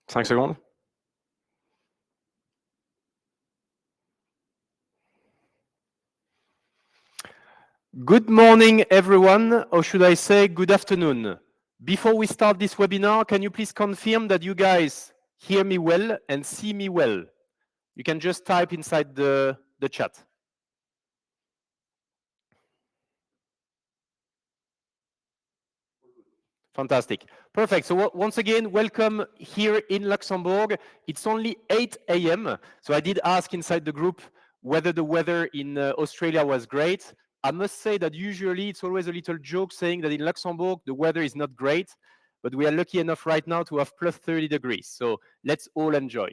5 secondes. Good morning, everyone, or should I say good afternoon. Before we start this webinar, can you please confirm that you guys hear me well and see me well? You can just type inside the chat. Fantastic. Perfect. So once again, welcome here in Luxembourg. It's only 8 a.m. So I did ask inside the group whether the weather in Australia was great. I must say that usually it's always a little joke saying that in Luxembourg, the weather is not great, but we are lucky enough right now to have plus 30 degrees. So let's all enjoy.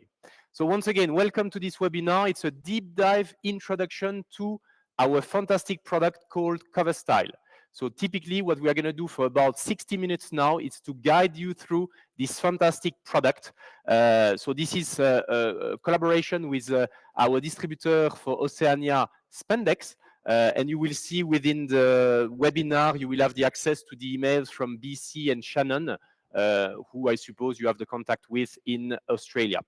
So once again, welcome to this webinar. It's a deep dive introduction to our fantastic product called CoverStyle. So typically what we are going to do for about 60 minutes now is to guide you through this fantastic product. So this is a collaboration with our distributor for Oceania, Spandex. And you will see within the webinar, you will have the access to the emails from BC and Shannon, who I suppose you have the contact with in Australia.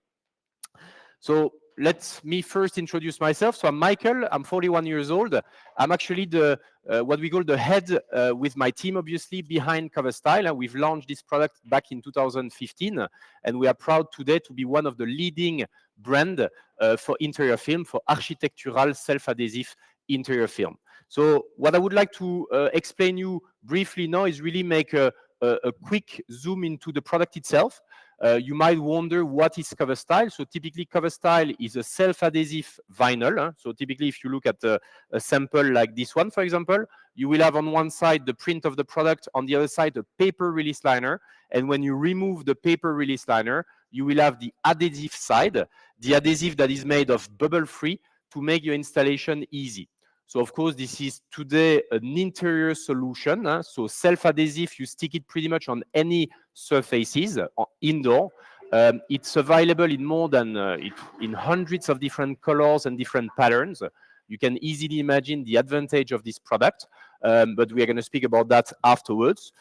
So let me first introduce myself. So I'm Michael, I'm 41 years old. I'm actually the what we call the head with my team, obviously, behind CoverStyle. And we've launched this product back in 2015. And we are proud today to be one of the leading brand for interior film, for architectural self-adhesive interior film. So what I would like to explain you briefly now is really make a quick zoom into the product itself. You might wonder what is CoverStyle. So typically CoverStyle is a self-adhesive vinyl. So typically if you look at a sample like this one, for example, you will have on one side the print of the product, on the other side a paper release liner. And when you remove the paper release liner, you will have the adhesive side, the adhesive that is made of bubble-free to make your installation easy. So of course, this is today an interior solution. So self-adhesive, you stick it pretty much on any surfaces indoor. It's available in more than in hundreds of different colors and different patterns. You can easily imagine the advantage of this product, but we are going to speak about that afterwards.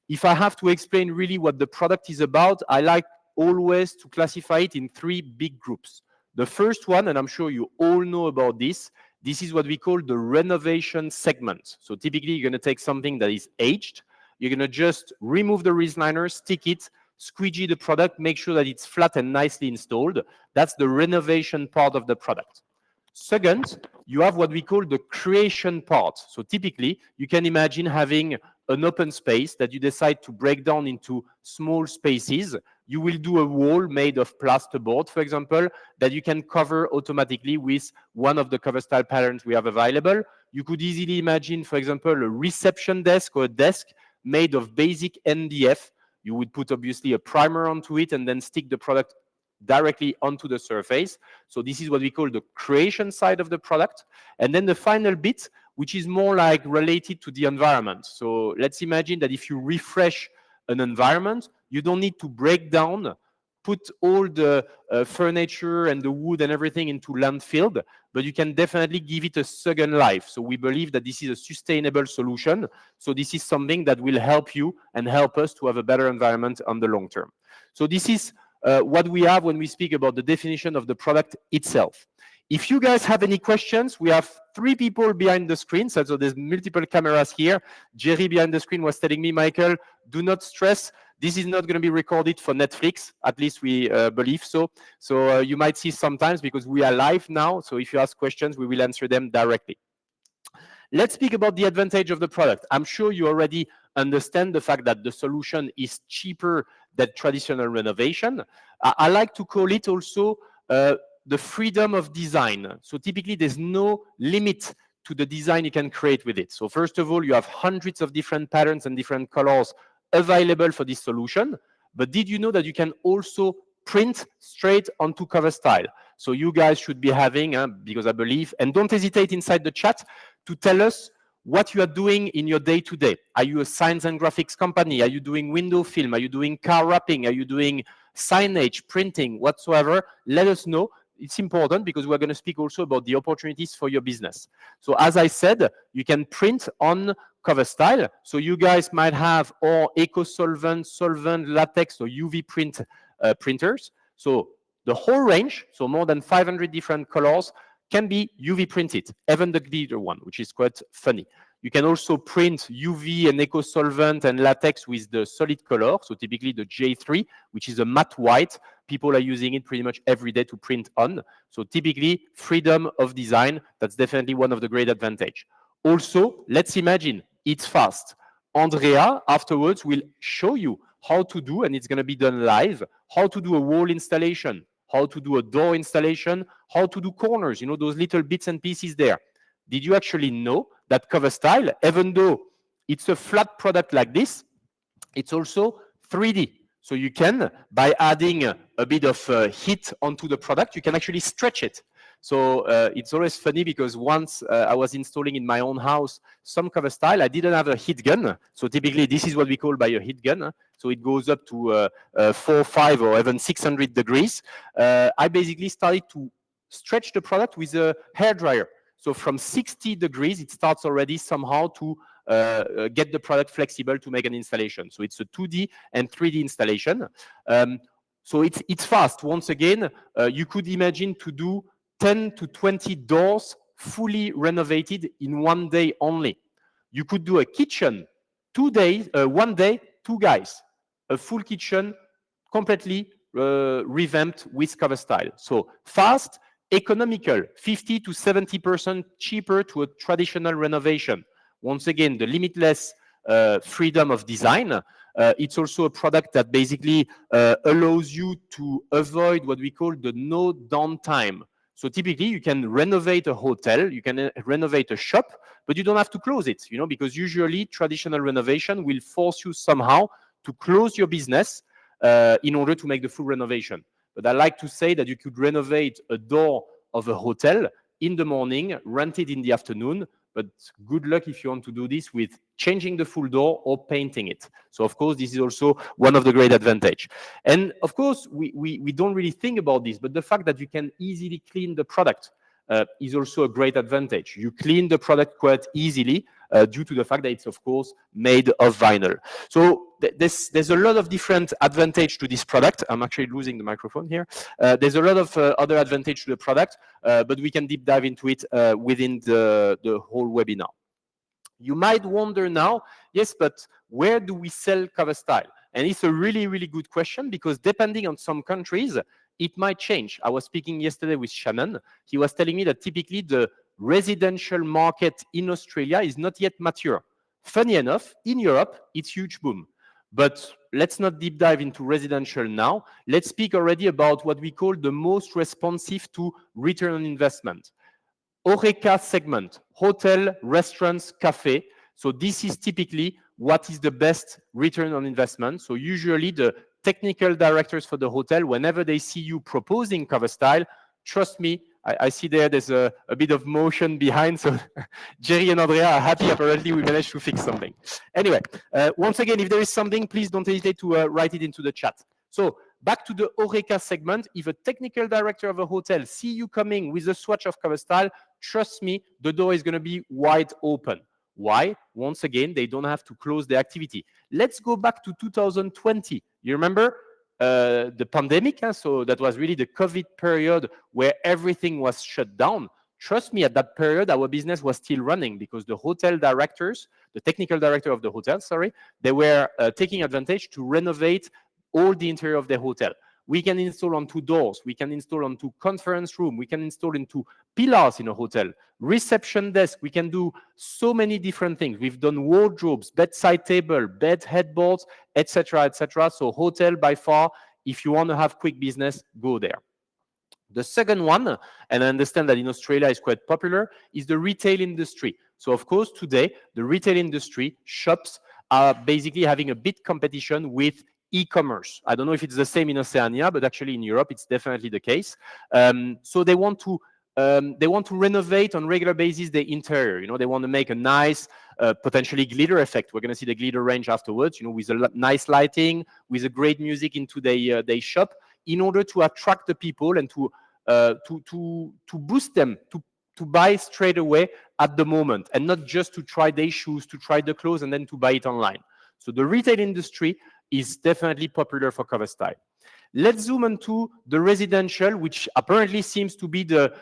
If I have to explain really what the product is about, I like always to classify it in 3 big groups. The first one, and I'm sure you all know about this is what we call the renovation segment. So typically, you're going to take something that is aged. You're going to just remove the release liner, stick it, squeegee the product, make sure that it's flat and nicely installed. That's the renovation part of the product. Second, you have what we call the creation part. So typically, you can imagine having an open space that you decide to break down into small spaces. You will do a wall made of plasterboard, for example, that you can cover automatically with one of the CoverStyle patterns we have available. You could easily imagine, for example, a reception desk or a desk made of basic MDF. You would put, obviously, a primer onto it and then stick the product directly onto the surface. So this is what we call the creation side of the product. And then the final bit, which is more like related to the environment. So let's imagine that if you refresh an environment, you don't need to break down, put all the furniture and the wood and everything into landfill, but you can definitely give it a second life. So we believe that this is a sustainable solution. So this is something that will help you and help us to have a better environment on the long term. So this is what we have when we speak about the definition of the product itself. If you guys have any questions, we have 3 people behind the screen. So there's multiple cameras here. Jerry behind the screen was telling me, Michael, do not stress. This is not going to be recorded for Netflix. At least we believe so. So you might see sometimes because we are live now. So if you ask questions, we will answer them directly. Let's speak about the advantage of the product. I'm sure you already understand the fact that the solution is cheaper than traditional renovation. I like to call it also the freedom of design. So typically, there's no limit to the design you can create with it. So first of all, you have hundreds of different patterns and different colors available for this solution. But did you know that you can also print straight onto CoverStyle? So you guys should be having, because I believe, and don't hesitate inside the chat to tell us what you are doing in your day-to-day. Are you a science and graphics company? Are you doing window film? Are you doing car wrapping? Are you doing signage, printing, whatsoever? Let us know. It's important because we're going to speak also about the opportunities for your business. So as I said, you can print on CoverStyle. So you guys might have all eco-solvent, solvent, latex, or UV print printers. So the whole range, so more than 500 different colors, can be UV printed, even the glitter one, which is quite funny. You can also print UV and eco solvent and latex with the solid color, so typically the J3, which is a matte white. People are using it pretty much every day to print on. So typically, freedom of design, that's definitely one of the great advantage. Also, let's imagine it's fast. Andrea afterwards will show you how to do, and it's going to be done live, how to do a wall installation, how to do a door installation, how to do corners, those little bits and pieces there. Did you actually know that Cover Style, even though it's a flat product like this, it's also 3D. So you can, by adding a bit of heat onto the product, you can actually stretch it. So it's always funny because once I was installing in my own house some Cover Style, I didn't have a heat gun. So typically this is what we call by a heat gun. So it goes up to 4, 5, or even 600 degrees. I basically started to stretch the product with a hair dryer. So from 60 degrees, it starts already somehow to get the product flexible to make an installation. So it's a 2D and 3D installation. So it's fast. Once again, you could imagine to do 10 to 20 doors fully renovated in 1 day only. You could do a kitchen 2 days, 1 day, 2 guys. A full kitchen completely revamped with Cover Style. So fast, economical, 50 to 70% cheaper to a traditional renovation. Once again, the limitless freedom of design. It's also a product that basically allows you to avoid what we call the no downtime. So typically, you can renovate a hotel, you can renovate a shop, but you don't have to close it, because usually traditional renovation will force you somehow to close your business in order to make the full renovation. But I like to say that you could renovate a door of a hotel in the morning, rent it in the afternoon, but good luck if you want to do this with changing the full door or painting it. So of course, this is also one of the great advantage. And of course, we don't really think about this, but the fact that you can easily clean the product is also a great advantage. You clean the product quite easily due to the fact that it's, of course, made of vinyl. So there's a lot of different advantage to this product. I'm actually losing the microphone here. There's a lot of other advantage to the product, but we can deep dive into it within the whole webinar. You might wonder now, yes, but where do we sell Cover Style? And it's a really, really good question because depending on some countries, it might change. I was speaking yesterday with Shannon. He was telling me that typically the residential market in Australia is not yet mature. Funny enough, in Europe, it's huge boom. But let's not deep dive into residential now. Let's speak already about what we call the most responsive to return on investment. HoReCa segment, hotel, restaurants, cafe. So this is typically what is the best return on investment. So usually the technical directors for the hotel, whenever they see you proposing Cover Style, trust me, I see there's a bit of motion behind. So Jerry and Andrea are happy. Apparently, we managed to fix something. Anyway, once again, if there is something, please don't hesitate to write it into the chat. So back to the HoReCa segment. If a technical director of a hotel see you coming with a swatch of Cover Style, trust me, the door is going to be wide open. Why? Once again, they don't have to close the activity. Let's go back to 2020. You remember the pandemic? So that was really the COVID period where everything was shut down. Trust me, at that period, our business was still running because the hotel directors, the technical director of the hotel, sorry, they were taking advantage to renovate all the interior of the hotel. We can install onto doors. We can install onto conference room. We can install into pillars in a hotel. Reception desk. We can do so many different things. We've done wardrobes, bedside table, bed headboards, etc., etc. So hotel by far, if you want to have quick business, go there. The second one, and I understand that in Australia is quite popular, is the retail industry. So of course, today, the retail industry, shops are basically having a bit competition with e-commerce. I don't know if it's the same in Oceania, but actually in Europe, it's definitely the case. So they want to renovate on regular basis the interior. They want to make a nice, potentially glitter effect. We're going to see the glitter range afterwards. With a nice lighting, with a great music into their shop, in order to attract the people and to boost them to buy straight away at the moment, and not just to try their shoes, to try the clothes, and then to buy it online. So the retail industry is definitely popular for Cover Style. Let's zoom into the residential, which apparently seems to be the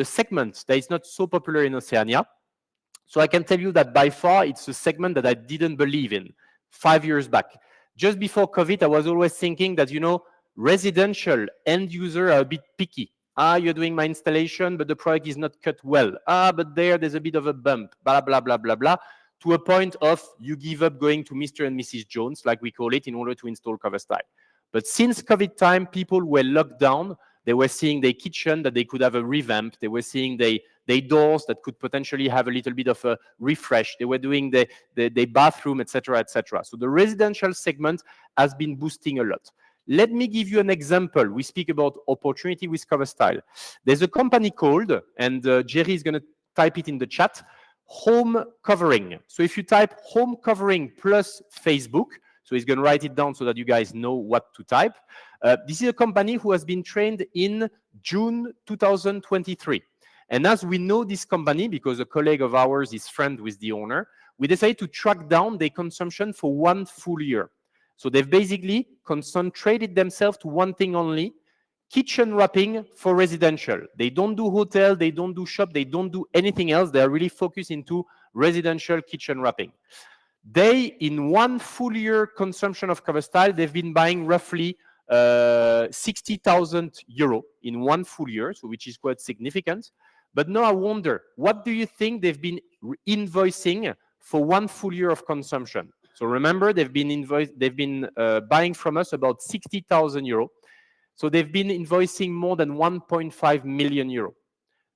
segment that is not so popular in Oceania. So I can tell you that by far, it's a segment that I didn't believe in 5 years back. Just before COVID, I was always thinking that, residential end users are a bit picky. You're doing my installation, but the product is not cut well. But there's a bit of a bump, blah, blah, blah, blah, blah, to a point of you give up going to Mr. and Mrs. Jones, like we call it, in order to install CoverStyle. But since COVID time, people were locked down. They were seeing their kitchen that they could have a revamp. They were seeing their doors that could potentially have a little bit of a refresh. They were doing the bathroom, etc., etc. So the residential segment has been boosting a lot. Let me give you an example. We speak about opportunity with CoverStyle. There's a company called, and Jerry is going to type it in the chat, Home Covering. So if you type Home Covering plus Facebook, so he's going to write it down so that you guys know what to type. This is a company who has been trained in June 2023. And as we know this company, because a colleague of ours is friend with the owner, we decided to track down their consumption for 1 full year. So they've basically concentrated themselves to one thing only, kitchen wrapping for residential. They don't do hotel, they don't do shop, they don't do anything else. They are really focused into residential kitchen wrapping. They, in 1 full year consumption of CoverStyle, they've been buying roughly 60,000 euro in 1 full year, so which is quite significant. But now I wonder, what do you think they've been invoicing for 1 full year of consumption? So remember, they've been buying from us about 60,000 euro. So they've been invoicing more than 1.5 million euro.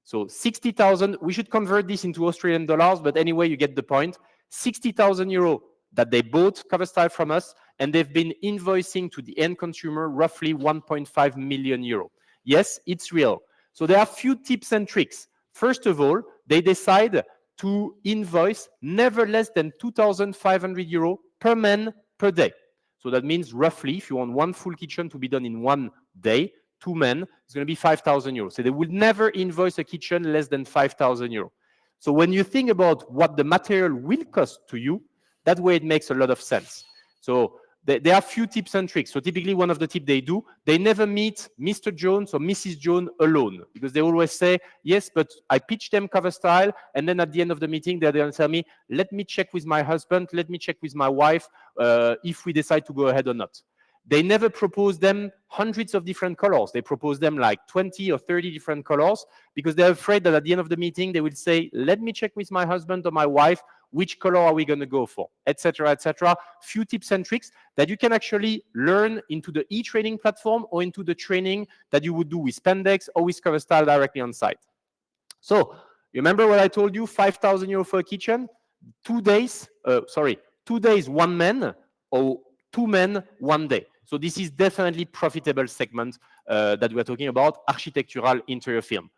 So 60,000, we should convert this into Australian dollars, but anyway, you get the point. 60,000 euro that they bought CoverStyle from us, and they've been invoicing to the end consumer roughly 1.5 million euro. Yes, it's real. So there are a few tips and tricks. First of all, they decide to invoice never less than 2,500 euro per man per day. So that means roughly, if you want 1 full kitchen to be done in 1 day, 2 men, it's going to be 5,000 euros. So they will never invoice a kitchen less than 5,000 euros. So when you think about what the material will cost to you, that way it makes a lot of sense. So there are a few tips and tricks. So typically one of the tips they do, they never meet Mr. Jones or Mrs. Jones alone, because they always say, yes, but I pitch them CoverStyle, and then at the end of the meeting, they're going to tell me, let me check with my husband, let me check with my wife if we decide to go ahead or not. They never propose them hundreds of different colors. They propose them like 20 or 30 different colors because they're afraid that at the end of the meeting, they will say, let me check with my husband or my wife, which color are we going to go for, etc., etc. Few tips and tricks that you can actually learn into the e-training platform or into the training that you would do with Spendex or with CoverStyle directly on site. So you remember what I told you, 5,000 euro for a kitchen, 2 days, 2 days, 1 man, or 2 men, 1 day. So this is definitely profitable segment that we're talking about, architectural interior film.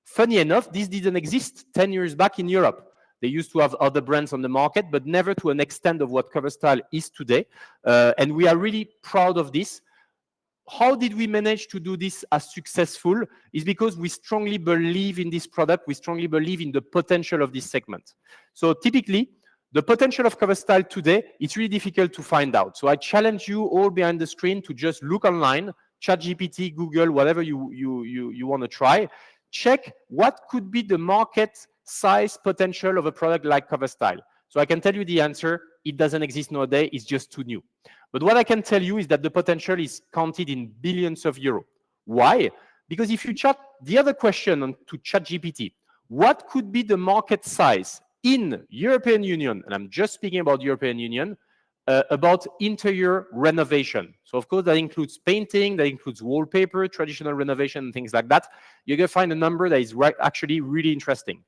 Funny enough, this didn't exist 10 years back in Europe. They used to have other brands on the market, but never to an extent of what CoverStyle is today. And we are really proud of this. How did we manage to do this as successful? Is because we strongly believe in this product. We strongly believe in the potential of this segment. So typically, the potential of CoverStyle today, it's really difficult to find out. So I challenge you all behind the screen to just look online, ChatGPT, Google, whatever you want to try. Check what could be the market size potential of a product like CoverStyle. So I can tell you the answer. It doesn't exist nowadays. It's just too new. But what I can tell you is that the potential is counted in billions of euros. Why? Because if you chat the other question to ChatGPT, what could be the market size in European Union, and I'm just speaking about European Union, about interior renovation. So of course that includes painting, that includes wallpaper, traditional renovation, and things like that. You're going to find a number that is actually really interesting.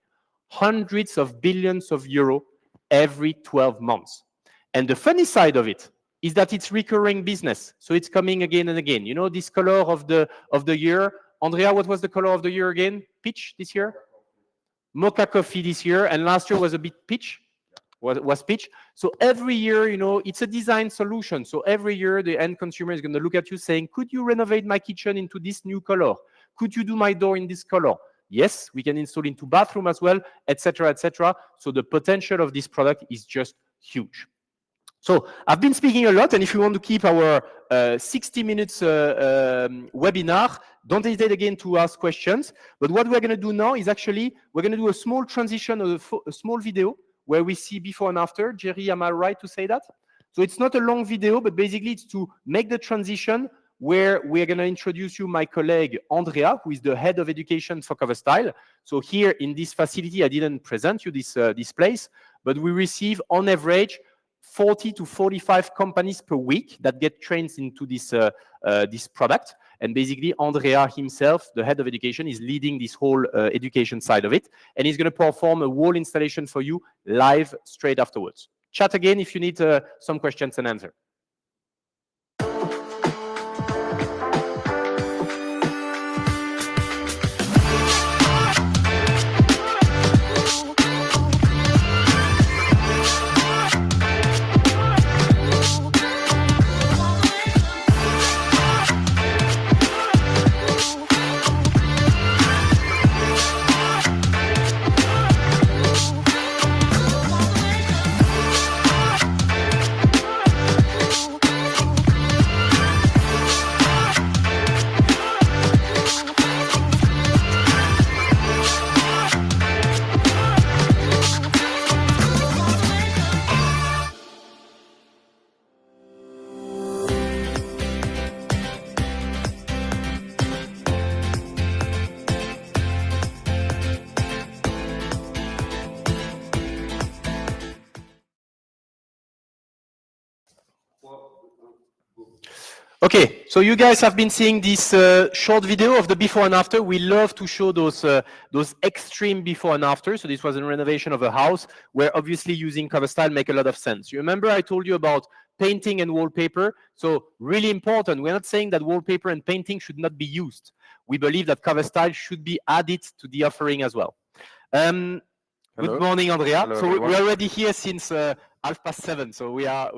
Hundreds of billions of euro every 12 months. And the funny side of it is that it's recurring business. So it's coming again and again. You know, this color of the year. Andrea, what was the color of the year again? Peach this year? Mocha coffee this year, and last year was a bit peach, was peach. So every year, you know, it's a design solution. So every year, the end consumer is going to look at you saying, could you renovate my kitchen into this new color? Could you do my door in this color? Yes, we can install into bathroom as well, etc., etc. So the potential of this product is just huge. So I've been speaking a lot, and if you want to keep our 60 minutes webinar, don't hesitate again to ask questions. But what we're going to do now is actually, we're going to do a small transition of a small video where we see before and after. Jerry, am I right to say that? So it's not a long video, but basically it's to make the transition where we're going to introduce you my colleague, Andrea, who is the head of education for CoverStyle. So here in this facility, I didn't present you this place, but we receive on average 40 to 45 companies per week that get trained into this product. And basically, Andrea himself, the head of education, is leading this whole education side of it. And he's going to perform a wall installation for you live straight afterwards. Chat again if you need some questions and answers. Okay, so you guys have been seeing this short video of the before and after. We love to show those extreme before and after. So this was a renovation of a house where obviously using CoverStyle make a lot of sense. You remember I told you about painting and wallpaper? So really important. We're not saying that wallpaper and painting should not be used. We believe that CoverStyle should be added to the offering as well. Good morning, Andrea. Hello, so we're already here since 7:30. So we are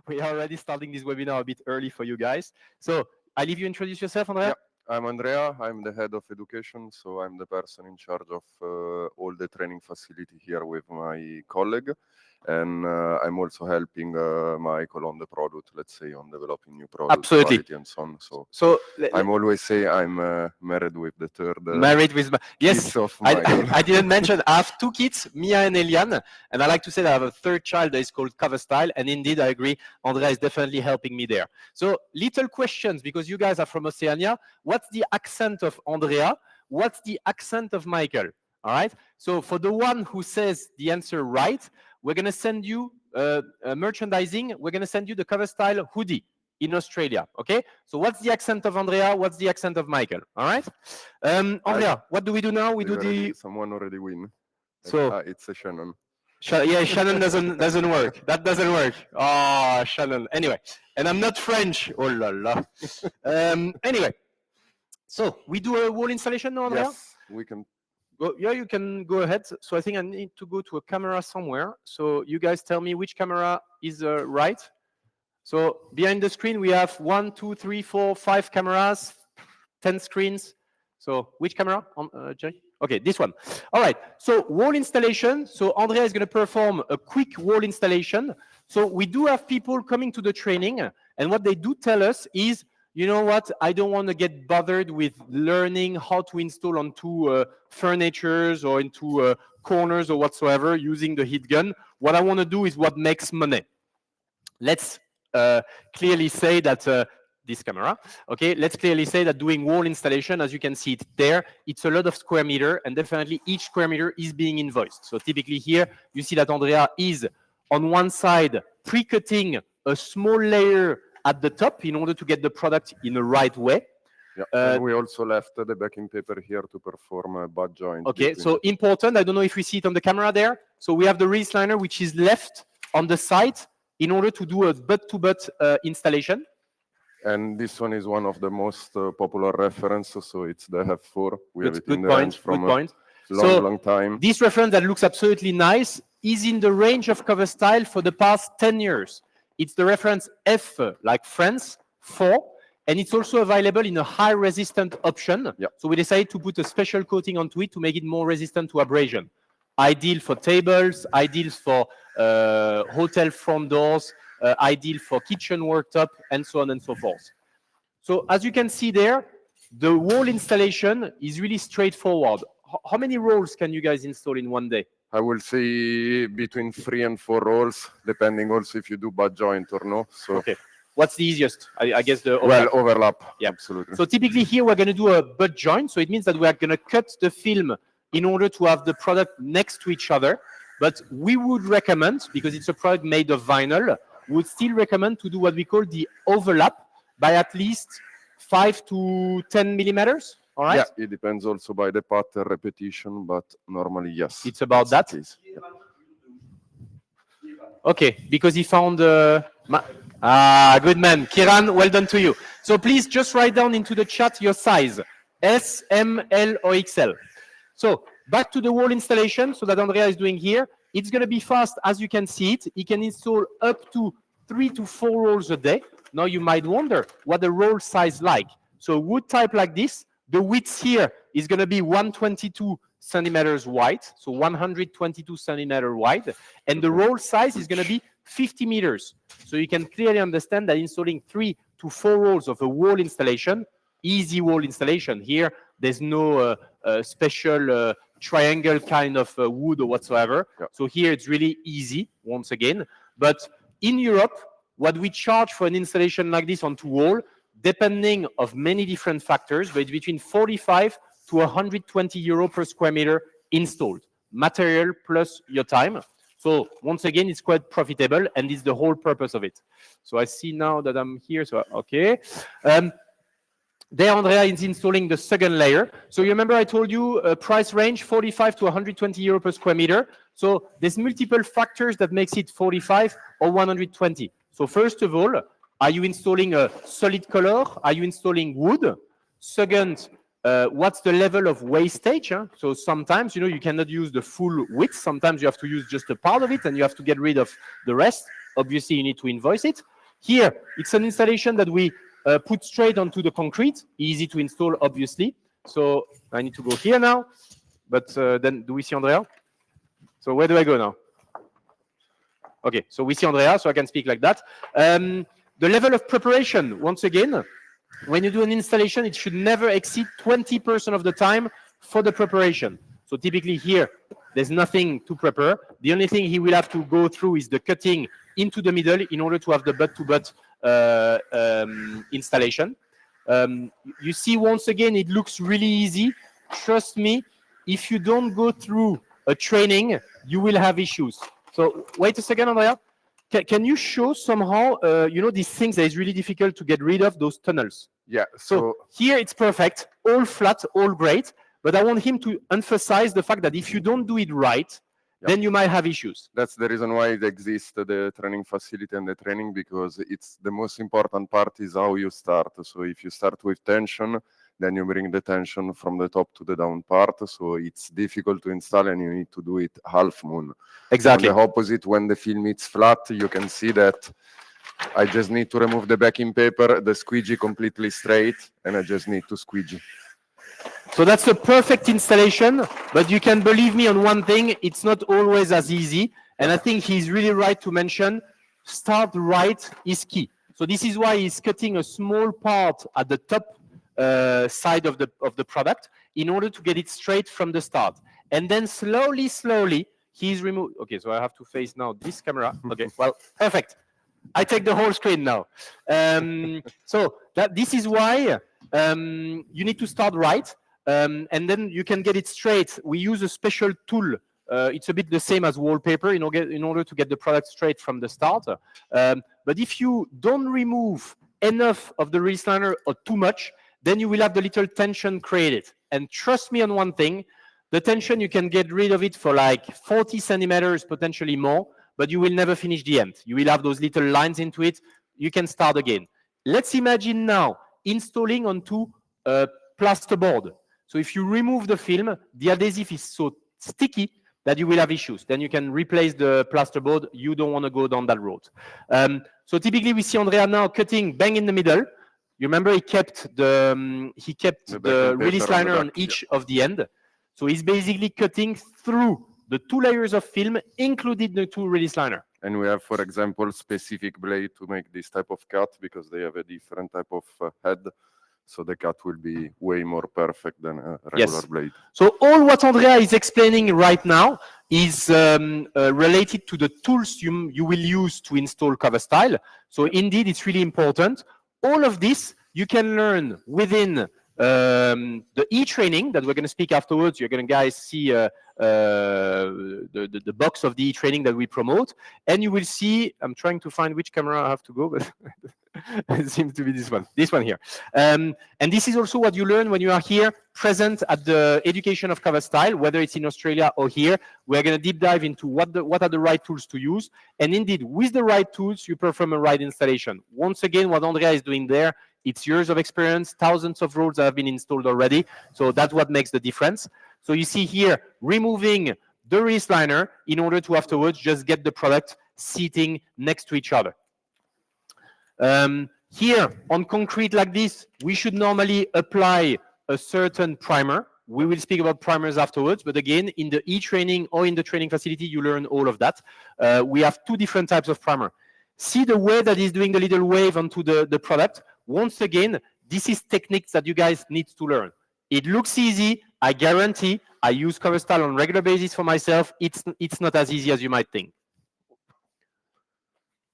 already starting this webinar a bit early for you guys. So I leave you introduce yourself, Andrea. Yep. I'm Andrea. I'm the head of education. So I'm the person in charge of all the training facility here with my colleague. And I'm also helping Michael on the product, let's say, on developing new products, Absolutely, quality and so on. So I'm always say I'm married with the third. Married with yes. Kids of Michael. I didn't mention I have two kids, Mia and Eliane, and I like to say that I have a third child that is called CoverStyle. And indeed, I agree, Andrea is definitely helping me there. So little questions because you guys are from Oceania. What's the accent of Andrea? What's the accent of Michael? All right. So for the one who says the answer right, we're going to send you merchandising. We're going to send you the CoverStyle hoodie in Australia. Okay. So what's the accent of Andrea? What's the accent of Michael? All right. Andrea, what do we do now? We do the. Someone already win. So it's a Shannon. Yeah, Shannon doesn't work. That doesn't work. Oh, Shannon. Anyway, and I'm not French. Oh la la. Anyway, so we do a wall installation now, Andrea? Yes, we can. Yeah, you can go ahead. So I think I need to go to a camera somewhere. So you guys tell me which camera is right. So behind the screen, we have 1, 2, 3, 4, 5 cameras, 10 screens. So which camera, Jerry? Okay, this one. All right, so wall installation. So Andrea is going to perform a quick wall installation. So we do have people coming to the training, and what they do tell us is, you know what, I don't want to get bothered with learning how to install onto furnitures or into corners or whatsoever using the heat gun. What I want to do is what makes money. Let's clearly say that this camera, okay, let's clearly say that doing wall installation, as you can see it there, it's a lot of square meter, and definitely each square meter is being invoiced. So typically here, you see that Andrea is on one side pre-cutting a small layer at the top in order to get the product in the right way. Yeah, and we also left the backing paper here to perform a butt joint. Okay, so important, I don't know if we see it on the camera there. So we have the release liner, which is left on the side in order to do a butt-to-butt installation. And this one is one of the most popular references, so it's the F4. We have it in the point, range from good point. long time. This reference that looks absolutely nice is in the range of CoverStyle for the past 10 years. It's the reference F, like France, 4, and it's also available in a high-resistant option. Yep. So we decided to put a special coating onto it to make it more resistant to abrasion. Ideal for tables, ideal for hotel front doors, ideal for kitchen worktop, and so on and so forth. So as you can see there, the wall installation is really straightforward. How many rolls can you guys install in one day? I will say between 3 and 4 rolls, depending also if you do butt joint or no. So okay, what's the easiest? I guess the overlap. Well, overlap. Yeah, absolutely. So typically here we're going to do a butt joint. So it means that we are going to cut the film in order to have the product next to each other. But we would recommend, because it's a product made of vinyl, we would still recommend to do what we call the overlap by at least 5 to 10 millimeters. All right. Yeah, it depends also by the pattern repetition, but normally yes. It's about that. Yeah. Okay, because he found good man. Kiran, well done to you. So please just write down into the chat your size, S, M, L, or XL. So back to the wall installation, so that Andrea is doing here. It's going to be fast, as you can see it. He can install up to 3 to 4 rolls a day. Now you might wonder what the roll size like. So wood type like this, the width here is going to be 122 centimeters wide, so 122 centimeter wide, and the roll size is going to be 50 meters. So you can clearly understand that installing 3 to 4 rolls of a wall installation, easy wall installation. Here, there's no special triangle kind of wood or whatsoever. Yeah. So here it's really easy, once again. But in Europe, what we charge for an installation like this onto wall, depending of many different factors, but it's between 45 to 120 euro per square meter installed. Material plus your time. So once again, it's quite profitable, and it's the whole purpose of it. So I see now that I'm here, so okay. There, Andrea is installing the second layer. So you remember I told you price range 45 to 120 euro per square meter. So there's multiple factors that makes it 45 or 120. So first of all, are you installing a solid color? Are you installing wood? Second, what's the level of wastage? Huh? So sometimes, you cannot use the full width. Sometimes you have to use just a part of it, and you have to get rid of the rest. Obviously, you need to invoice it. Here, it's an installation that we put straight onto the concrete. Easy to install, obviously. So I need to go here now. But then, do we see Andrea? So where do I go now? Okay, so we see Andrea, so I can speak like that. The level of preparation, once again, when you do an installation, it should never exceed 20% of the time for the preparation. So typically here, there's nothing to prepare. The only thing he will have to go through is the cutting into the middle in order to have the butt-to-butt installation. You see, once again, it looks really easy. Trust me, if you don't go through a training, you will have issues. So wait a second, Andrea. Can you show somehow, these things that is really difficult to get rid of, those tunnels? Yeah. So here it's perfect, all flat, all great. But I want him to emphasize the fact that if you don't do it right, then you might have issues. That's the reason why it exists, the training facility and the training, because it's the most important part is how you start. So if you start with tension, then you bring the tension from the top to the down part. So it's difficult to install, and you need to do it half moon. Exactly. On the opposite, when the film is flat, you can see that I just need to remove the backing paper, the squeegee completely straight, and I just need to squeegee. So that's a perfect installation, but you can believe me on one thing, it's not always as easy. And I think he's really right to mention, start right is key. So this is why he's cutting a small part at the top side of the product in order to get it straight from the start. And then slowly, he's removed. Okay, so I have to face now this camera. Okay, well, perfect. I take the whole screen now. So this is why you need to start right. And then you can get it straight. We use a special tool. It's a bit the same as wallpaper in order to get the product straight from the start. But if you don't remove enough of the release liner or too much, then you will have the little tension created. And trust me on one thing, the tension, you can get rid of it for like 40 centimeters, potentially more, but you will never finish the end. You will have those little lines into it. You can start again. Let's imagine now installing onto a plasterboard. So if you remove the film, the adhesive is so sticky that you will have issues. Then you can replace the plasterboard. You don't want to go down that road. So typically we see Andrea now cutting bang in the middle. You remember he kept the release liner on each of the end. So he's basically cutting through the 2 layers of film, including the 2 release liner. And we have, for example, specific blade to make this type of cut because they have a different type of head. So the cut will be way more perfect than a regular blade. So all what Andrea is explaining right now is related to the tools you will use to install cover style. So indeed, it's really important. All of this you can learn within the e-training that we're going to speak afterwards. You're going to guys see the box of the e-training that we promote, and you will see. I'm trying to find which camera I have to go, but it seems to be this one here. And this is also what you learn when you are here present at the education of cover style, whether it's in Australia or here. We're going to deep dive into what are the right tools to use, and indeed with the right tools you perform a right installation. Once again, what Andrea is doing there, it's years of experience, thousands of rolls that have been installed already. So that's what makes the difference. So you see here, removing the wrist liner in order to afterwards just get the product sitting next to each other. Here, on concrete like this, we should normally apply a certain primer. We will speak about primers afterwards, but again, in the e-training or in the training facility, you learn all of that. We have two different types of primer. See the way that is doing the little wave onto the product. Once again, this is techniques that you guys need to learn. It looks easy. I guarantee I use cover style on a regular basis for myself. It's not as easy as you might think.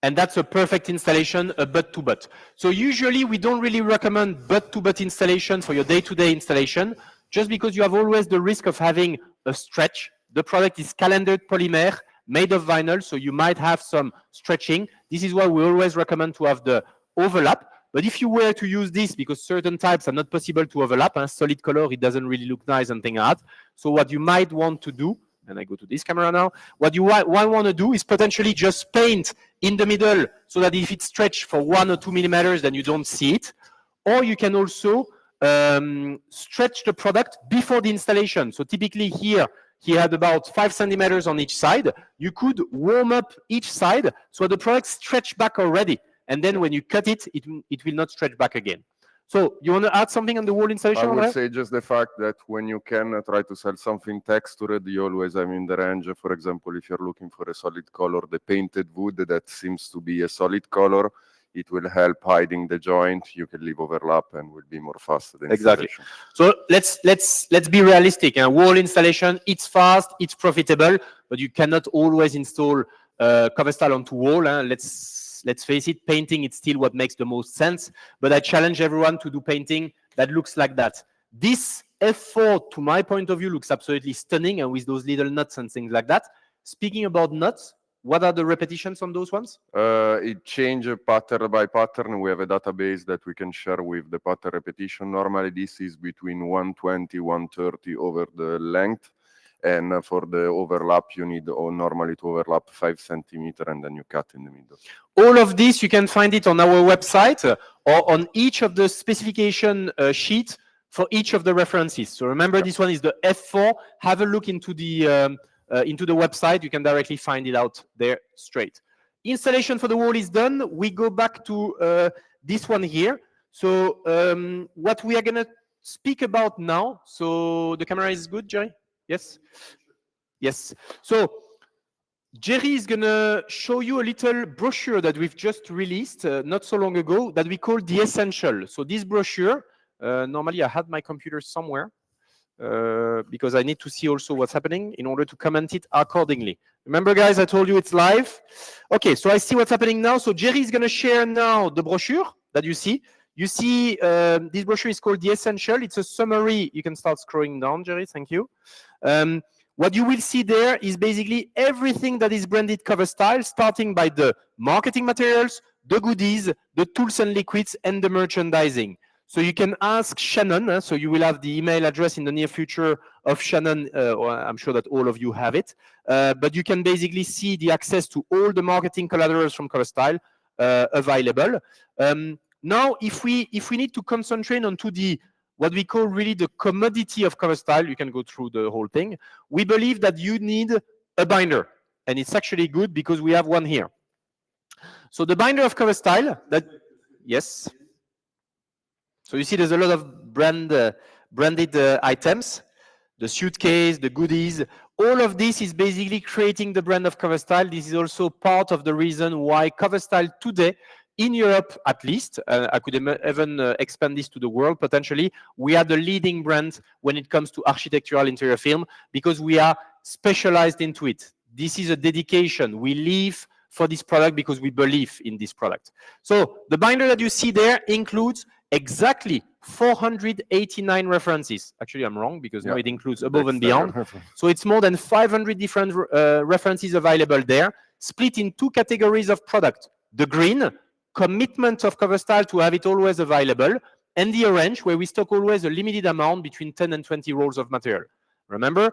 And that's a perfect installation, a butt-to-butt. So usually we don't really recommend butt-to-butt installation for your day-to-day installation, just because you have always the risk of having a stretch. The product is calendared polymer, made of vinyl, so you might have some stretching. This is why we always recommend to have the overlap. But if you were to use this, because certain types are not possible to overlap, solid color, it doesn't really look nice and things like that. So what you might want to do, and I go to this camera now, what you might want to do is potentially just paint in the middle so that if it's stretched for 1 or 2 millimeters, then you don't see it. Or you can also stretch the product before the installation. So typically here, he had about 5 centimeters on each side. You could warm up each side so the product stretch back already. And then when you cut it, it will not stretch back again. So you want to add something on the wall installation? I would say just the fact that when you can try to sell something textured, you always have in the range. For example, if you're looking for a solid color, the painted wood that seems to be a solid color, it will help hiding the joint. You can leave overlap and will be more fast. Exactly. So let's be realistic. Wall installation, it's fast, it's profitable, but you cannot always install cover style onto wall. Let's face it, painting it's still what makes the most sense. But I challenge everyone to do painting that looks like that. This F4, to my point of view, looks absolutely stunning, and with those little nuts and things like that. Speaking about nuts, what are the repetitions on those ones? It changes pattern by pattern. We have a database that we can share with the pattern repetition. Normally, this is between 120, 130 over the length. And for the overlap, you need normally to overlap 5 centimeters, and then you cut in the middle. All of this, you can find it on our website or on each of the specification sheets for each of the references. So remember, this one is the F4. Have a look into the website. You can directly find it out there straight. Installation for the wall is done. We go back to this one here. So what we are going to speak about now. So the camera is good, Jerry? Yes? Yes. So Jerry is going to show you a little brochure that we've just released not so long ago that we call The Essential. So this brochure, normally I had my computer somewhere because I need to see also what's happening in order to comment it accordingly. Remember, guys, I told you it's live. Okay, so I see what's happening now. So Jerry is going to share now the brochure that you see. You see, this brochure is called The Essential. It's a summary. You can start scrolling down, Jerry. Thank you. What you will see there is basically everything that is branded cover style, starting by the marketing materials, the goodies, the tools and liquids, and the merchandising. So you can ask Shannon. So you will have the email address in the near future of Shannon. Or I'm sure that all of you have it. But you can basically see the access to all the marketing collaterals from cover style available. Now, if we need to concentrate onto what we call really the commodity of cover style, you can go through the whole thing. We believe that you need a binder, and it's actually good because we have one here. So the binder of cover style, yes. So you see there's a lot of branded items. the suitcase, the goodies, all of this is basically creating the brand of CoverStyle. This is also part of the reason why CoverStyle today, in Europe at least, I could even expand this to the world potentially, we are the leading brand when it comes to architectural interior film because we are specialized into it. This is a dedication. We live for this product because we believe in this product. So the binder that you see there includes exactly 489 references. Actually, I'm wrong because now it includes above and beyond. So it's more than 500 different references available there, split in two categories of product. The green, commitment of CoverStyle to have it always available, and the orange, where we stock always a limited amount between 10 and 20 rolls of material. Remember,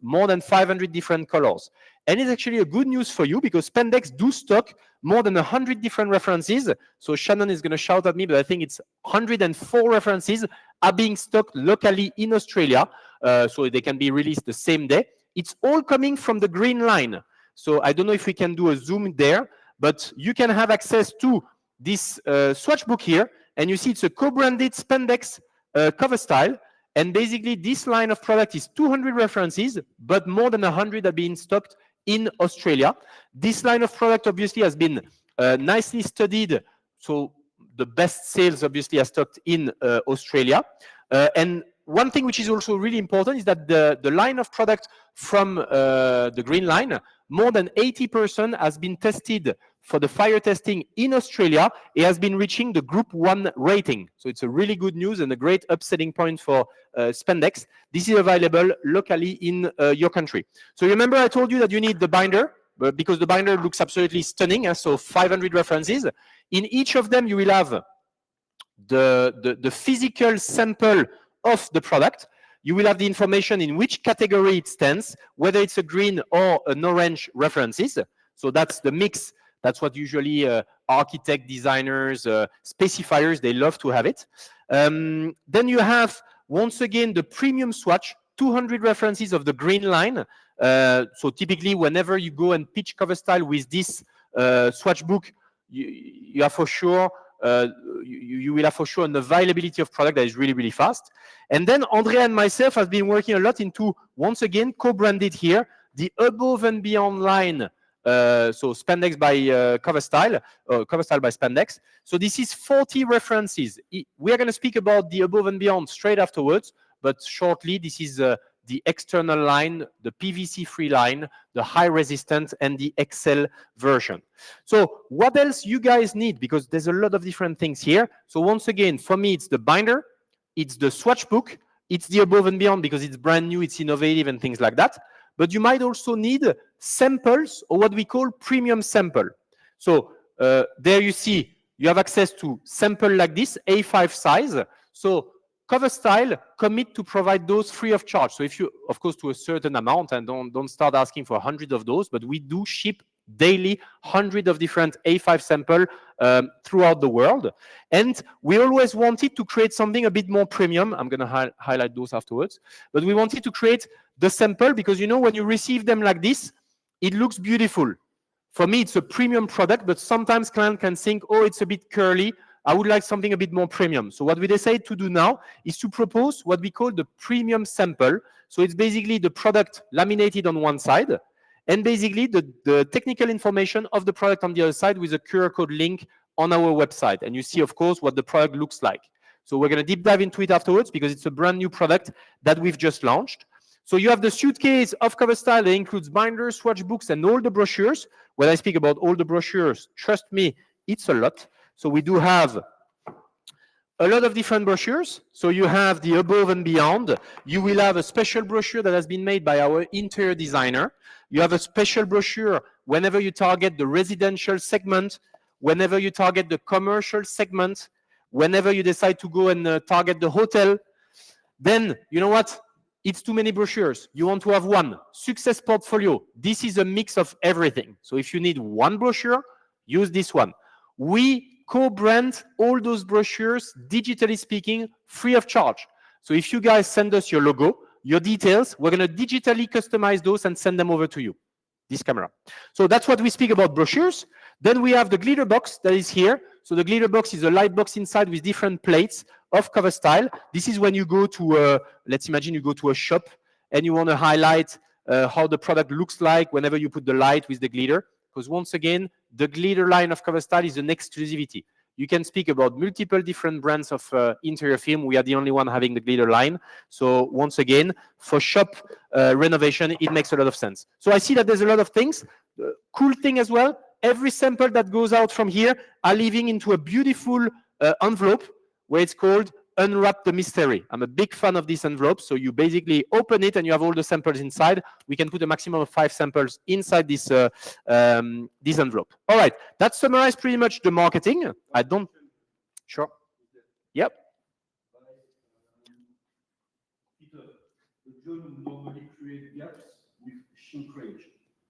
more than 500 different colors. And it's actually a good news for you because Spandex do stock more than 100 different references. So Shannon is going to shout at me, but I think it's 104 references are being stocked locally in Australia. So they can be released the same day. It's all coming from the green line. So I don't know if we can do a zoom there, but you can have access to this swatch book here. And you see it's a co-branded Spandex CoverStyle. And basically, this line of product is 200 references, but more than 100 are being stocked in Australia. This line of product obviously has been nicely studied. So the best sales obviously are stocked in Australia. And one thing which is also really important is that the line of product from the green line, more than 80% has been tested for the fire testing in Australia. It has been reaching the Group 1 rating. So it's a really good news and a great upselling point for Spandex. This is available locally in your country. So remember I told you that you need the binder, because the binder looks absolutely stunning. So 500 references. In each of them, you will have the physical sample of the product. You will have the information in which category it stands, whether it's a green or an orange references. So that's the mix. That's what usually architect, designers, specifiers, they love to have it. Then you have, once again, the premium swatch, 200 references of the green line. So typically, whenever you go and pitch CoverStyle with this swatch book, you are for sure you will have for sure an availability of product that is really, really fast. And then Andrea and myself have been working a lot into, once again, co-branded here, the Above and Beyond line. So Spandex by CoverStyle, CoverStyle by Spandex. So this is 40 references. We are going to speak about the Above and Beyond straight afterwards, but shortly, this is the external line, the PVC-free line, the high resistant, and the XL version. So what else you guys need? Because there's a lot of different things here. So once again, for me, it's the binder, it's the swatch book, it's the Above and Beyond because it's brand new, it's innovative, and things like that. But you might also need samples or what we call premium sample. So there you see, you have access to sample like this, A5 size. So CoverStyle commit to provide those free of charge. So if you, of course, to a certain amount, and don't start asking for hundreds of those, but we do ship daily hundreds of different A5 sample throughout the world. And we always wanted to create something a bit more premium. I'm going to highlight those afterwards. But we wanted to create the sample because, you know, when you receive them like this, it looks beautiful. For me, it's a premium product, but sometimes clients can think, oh, it's a bit curly. I would like something a bit more premium. So what we decided to do now is to propose what we call the premium sample. So it's basically the product laminated on one side and basically the technical information of the product on the other side with a QR code link on our website. And you see, of course, what the product looks like. So we're going to deep dive into it afterwards because it's a brand new product that we've just launched. So you have the suitcase of CoverStyle that includes binders, swatch books, and all the brochures. When I speak about all the brochures, trust me, it's a lot. So we do have a lot of different brochures. So you have the Above and Beyond. You will have a special brochure that has been made by our interior designer. You have a special brochure whenever you target the residential segment, whenever you target the commercial segment, whenever you decide to go and target the hotel. Then, you know what? It's too many brochures. You want to have one. Success portfolio. This is a mix of everything. So if you need one brochure, use this one. We co-brand all those brochures, digitally speaking, free of charge. So if you guys send us your logo, your details, we're going to digitally customize those and send them over to you. This camera. So that's what we speak about brochures. Then we have the glitter box that is here. So the glitter box is a light box inside with different plates of CoverStyle. This is when you go to, let's imagine you go to a shop and you want to highlight how the product looks like whenever you put the light with the glitter. Because once again, the glitter line of CoverStyle is an exclusivity. You can speak about multiple different brands of interior film. We are the only one having the glitter line. So once again, for shop renovation, it makes a lot of sense. So I see that there's a lot of things. Cool thing as well, every sample that goes out from here are leaving into a beautiful envelope where it's called Unwrap the Mystery. I'm a big fan of this envelope. So you basically open it and you have all the samples inside. We can put a maximum of 5 samples inside this, this envelope. All right, that summarized pretty much the marketing. I don't... Sure. Yep. John normally create gaps with shrinkage.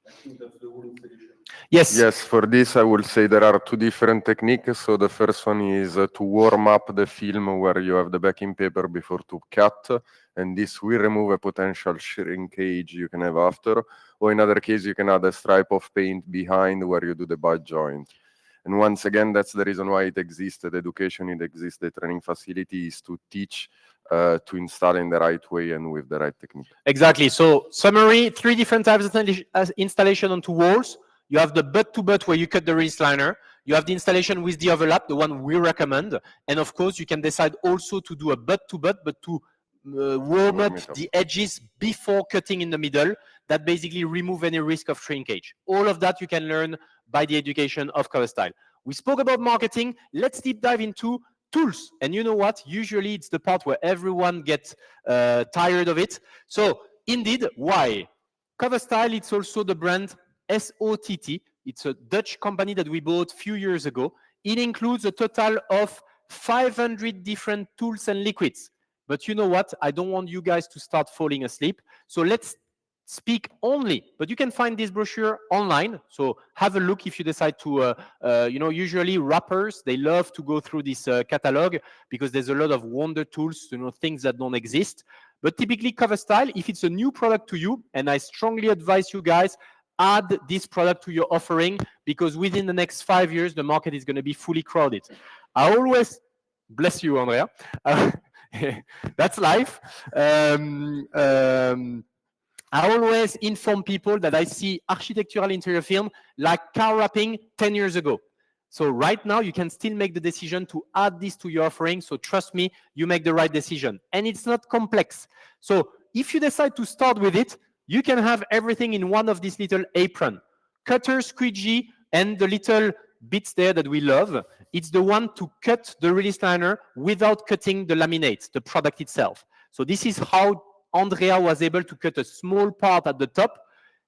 I think that's the whole installation. Yes. Yes, for this I will say there are 2 different techniques. So the first one is to warm up the film where you have the backing paper before to cut, and this will remove a potential shrinkage you can have after. Or in other case, you can add a stripe of paint behind where you do the butt joint. And once again, that's the reason why it exists, the education, it exists, the training facility is to teach to install in the right way and with the right technique. Exactly. So summary, 3 different types of installation on 2 walls. You have the butt-to-butt where you cut the release liner. You have the installation with the overlap, the one we recommend. And of course, you can decide also to do a butt-to-butt, but to warm up the edges before cutting in the middle. That basically remove any risk of shrinkage. All of that you can learn by the education of CoverStyle. We spoke about marketing. Let's deep dive into tools. And you know what? Usually it's the part where everyone gets tired of it. So indeed, why? CoverStyle, it's also the brand SOTT. It's a Dutch company that we bought a few years ago. It includes a total of 500 different tools and liquids. But you know what? I don't want you guys to start falling asleep. So let's speak only, but you can find this brochure online. So have a look if you decide to, you know, usually rappers, they love to go through this catalog because there's a lot of wonder tools, you know, things that don't exist. But typically CoverStyle, if it's a new product to you, and I strongly advise you guys, add this product to your offering because within the next 5 years, the market is going to be fully crowded. I always, bless you, Andrea. That's life. I always inform people that I see architectural interior film like car wrapping 10 years ago. So right now, you can still make the decision to add this to your offering. So trust me, you make the right decision. And it's not complex. So if you decide to start with it, you can have everything in one of these little apron. Cutter, squeegee, and the little bits there that we love. It's the one to cut the release liner without cutting the laminate, the product itself. So this is how Andrea was able to cut a small part at the top,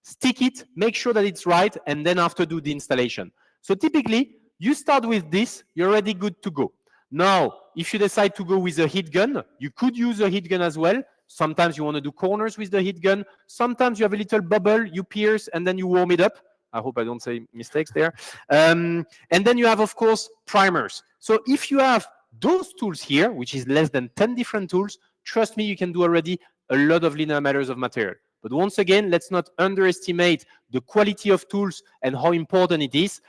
stick it, make sure that it's right, and then after do the installation. So typically, you start with this, you're already good to go. Now, if you decide to go with a heat gun, you could use a heat gun as well. Sometimes you want to do corners with the heat gun. Sometimes you have a little bubble, you pierce, and then you warm it up. I hope I don't say mistakes there. And then you have, of course, primers. So if you have those tools here, which is less than 10 different tools, trust me, you can do already a lot of linear meters of material. But once again, let's not underestimate the quality of tools and how important it is.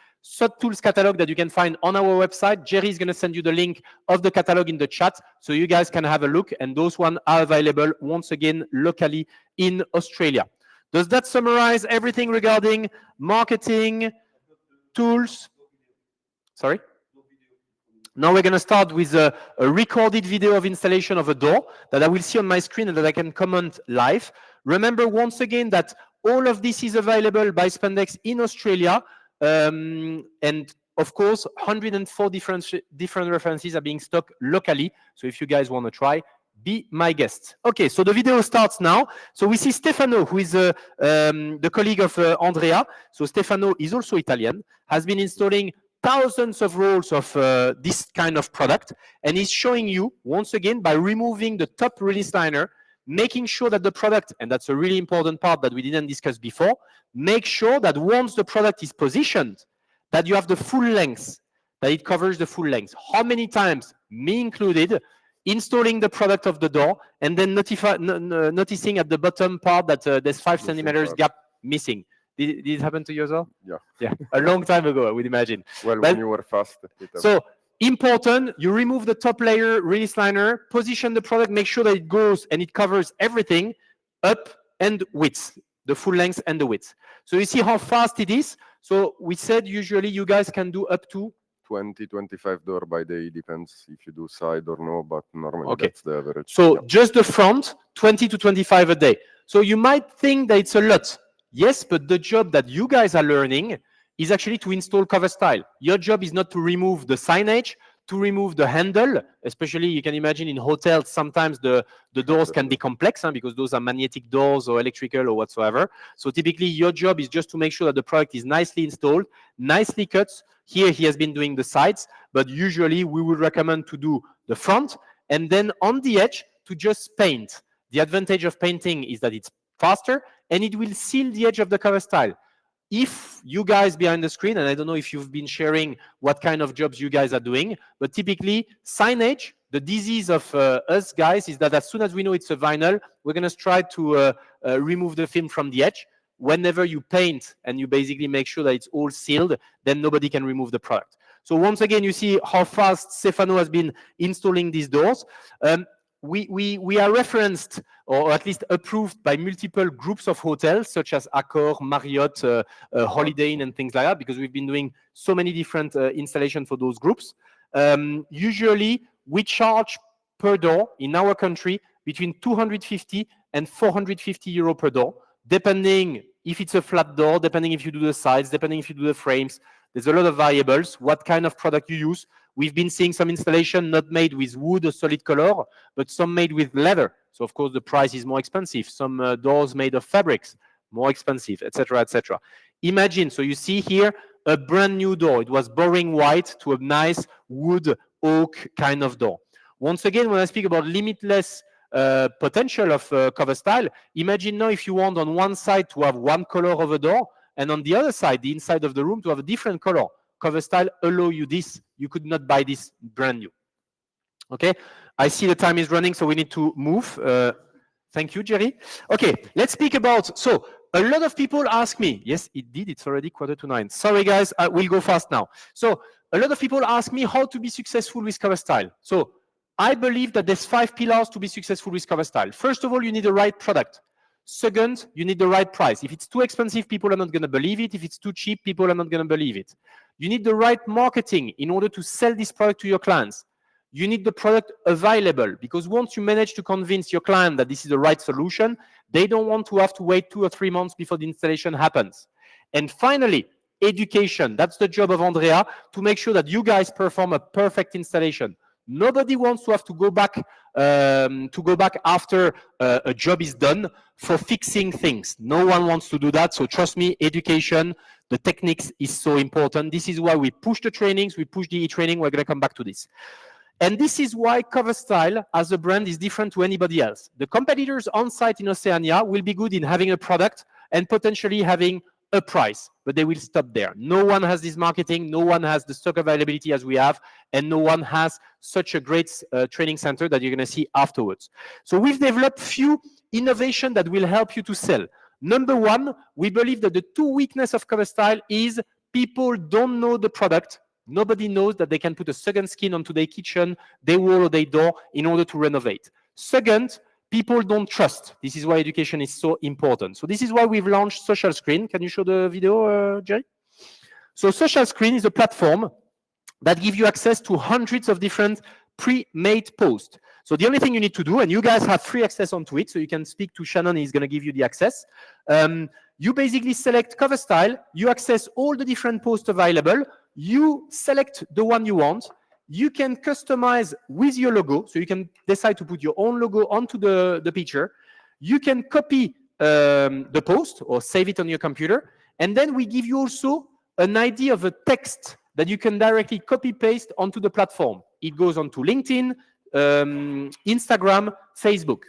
Tools catalog that you can find on our website. Jerry is going to send you the link of the catalog in the chat so you guys can have a look. And those ones are available, once again, locally in Australia. Does that summarize everything regarding marketing, tools? Sorry? Now we're going to start with a recorded video of installation of a door that I will see on my screen and that I can comment live. Remember, once again, that all of this is available by Spandex in Australia. And of course, 104 different references are being stocked locally. So if you guys want to try, be my guest. Okay, so the video starts now. So we see Stefano, who is the colleague of Andrea. So Stefano is also Italian, has been installing thousands of rolls of this kind of product, and he's showing you, once again, by removing the top release liner, making sure that the product, and that's a really important part that we didn't discuss before, make sure that once the product is positioned, that you have the full length, that it covers the full length. How many times, me included, installing the product of the door and then noticing at the bottom part that there's 5 centimeters gap missing. Did it happen to you as well? Yeah. Yeah, a long time ago, I would imagine. Well, when you were fast. So important, you remove the top layer release liner, position the product, make sure that it goes and it covers everything. up and width, the full length and the width. So you see how fast it is. So we said usually you guys can do up to 20, 25 door by day, depends if you do side or no, but normally Okay. that's the average. So Yeah. just the front, 20 to 25 a day. So you might think that it's a lot. Yes, but the job that you guys are learning is actually to install cover style. Your job is not to remove the signage, to remove the handle, especially you can imagine in hotels, sometimes the doors can be complex because those are magnetic doors or electrical or whatsoever. So typically your job is just to make sure that the product is nicely installed, nicely cut. Here he has been doing the sides, but usually we would recommend to do the front and then on the edge to just paint. The advantage of painting is that it's faster and it will seal the edge of the cover style. If you guys behind the screen, and I don't know if you've been sharing what kind of jobs you guys are doing, but typically signage, the disease of us guys is that as soon as we know it's a vinyl, we're going to try to remove the film from the edge. Whenever you paint and you basically make sure that it's all sealed, then nobody can remove the product. So once again, you see how fast Stefano has been installing these doors. We are referenced or at least approved by multiple groups of hotels such as Accor, Marriott, Holiday Inn and things like that, because we've been doing so many different installations for those groups. Usually we charge per door in our country between 250 and 450 euro per door, depending if it's a flat door, depending if you do the sides, depending if you do the frames. There's a lot of variables, what kind of product you use. We've been seeing some installation not made with wood or solid color, but some made with leather. So of course the price is more expensive. Some doors made of fabrics, more expensive, etc., etc. Imagine, so you see here a brand new door. It was boring white to a nice wood oak kind of door. Once again, when I speak about limitless potential of cover style, imagine now if you want on one side to have one color of a door, and on the other side, the inside of the room, to have a different color. Cover style allow you this. You could not buy this brand new. Okay, I see the time is running, so we need to move. Thank you, Jerry. Okay, let's speak about, so a lot of people ask me, yes, it did, it's already 8:45. Sorry guys, I will go fast now. So a lot of people ask me how to be successful with cover style. So I believe that there's 5 pillars to be successful with cover style. First of all, you need the right product. Second, you need the right price. If it's too expensive, people are not going to believe it. If it's too cheap, people are not going to believe it. You need the right marketing in order to sell this product to your clients. You need the product available, because once you manage to convince your client that this is the right solution, they don't want to have to wait 2 or 3 months before the installation happens. And finally, education. That's the job of Andrea, to make sure that you guys perform a perfect installation. Nobody wants to have to go back after a job is done for fixing things. No one wants to do that. So trust me, education, the techniques is so important. This is why we push the trainings, we push the e-training. We're going to come back to this. And this is why Cover Style as a brand is different to anybody else. The competitors on site in Oceania will be good in having a product and potentially having a price, but they will stop there. No one has this marketing, no one has the stock availability as we have, and no one has such a great training center that you're going to see afterwards. So we've developed few innovations that will help you to sell. Number one, we believe that the 2 weaknesses of Cover Style is people don't know the product. Nobody knows that they can put a second skin onto their kitchen, their wall or their door in order to renovate. Second, people don't trust. This is why education is so important. So this is why we've launched Social Screen. Can you show the video, Jerry? So Social Screen is a platform that gives you access to hundreds of different pre-made posts. So the only thing you need to do, and you guys have free access onto it, so you can speak to Shannon, he's going to give you the access. You basically select Cover Style, you access all the different posts available, you select the one you want, you can customize with your logo, so you can decide to put your own logo onto the picture, you can copy the post or save it on your computer, and then we give you also an idea of a text that you can directly copy-paste onto the platform. It goes onto LinkedIn, Instagram, Facebook.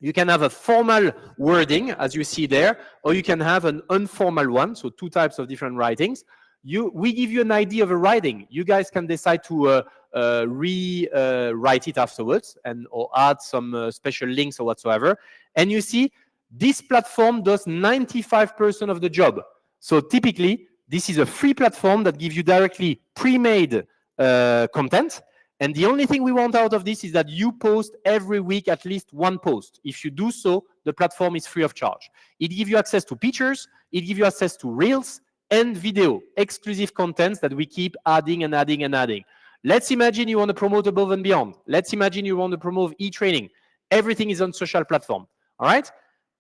You can have a formal wording, as you see there, or you can have an informal one, so 2 types of different writings. We give you an idea of a writing. You guys can decide to rewrite it afterwards or add some special links or whatsoever. And you see, this platform does 95% of the job. So typically, this is a free platform that gives you directly pre-made content. And the only thing we want out of this is that you post every week at least one post. If you do so, the platform is free of charge. It gives you access to pictures, it gives you access to reels and video, exclusive contents that we keep adding and adding and adding. Let's imagine you want to promote Above and Beyond. Let's imagine you want to promote e-training. Everything is on social platform. All right?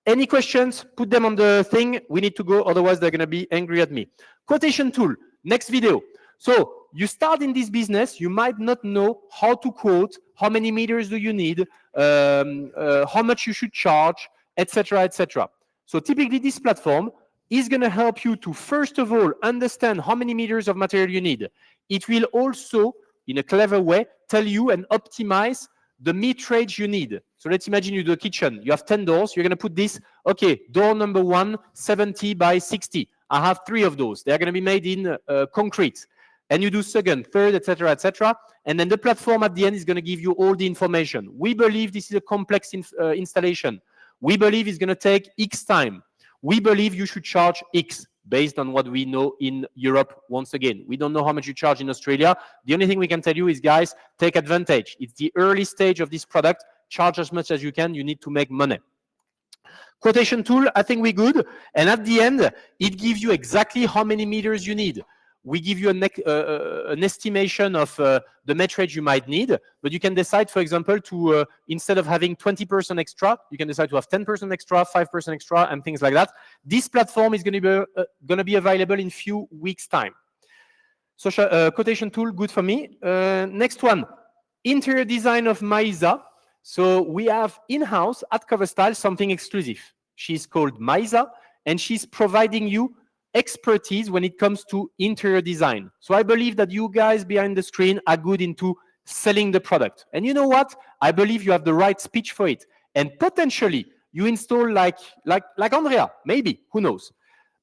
Any questions? Put them on the thing. We need to go, otherwise they're going to be angry at me. Quotation tool, next video. So you start in this business, you might not know how to quote, how many meters do you need, how much you should charge, etc., etc. So typically this platform is going to help you to, first of all, understand how many meters of material you need. It will also, in a clever way, tell you and optimize the meterage you need. So let's imagine you do a kitchen. You have 10 doors. You're going to put this, okay, door number 1, 70 by 60. I have 3 of those. They're going to be made in concrete. And you do second, third, etc., etc. And then the platform at the end is going to give you all the information. We believe this is a complex installation. We believe it's going to take X time. We believe you should charge X based on what we know in Europe. Once again, we don't know how much you charge in Australia. The only thing we can tell you is, guys, take advantage. It's the early stage of this product. Charge as much as you can. You need to make money. Quotation tool, I think we're good. And at the end, it gives you exactly how many meters you need. We give you an estimation of the meterage you might need, but you can decide, for example, to instead of having 20% extra, you can decide to have 10% extra, 5% extra, and things like that. This platform is going to be available in few weeks' time. So quotation tool, good for me. Next one, interior design of Maisa. So we have in-house at CoverStyle something exclusive. She's called Maisa, and she's providing you expertise when it comes to interior design. So I believe that you guys behind the screen are good into selling the product. And you know what? I believe you have the right speech for it. And potentially you install like Andrea, maybe, who knows?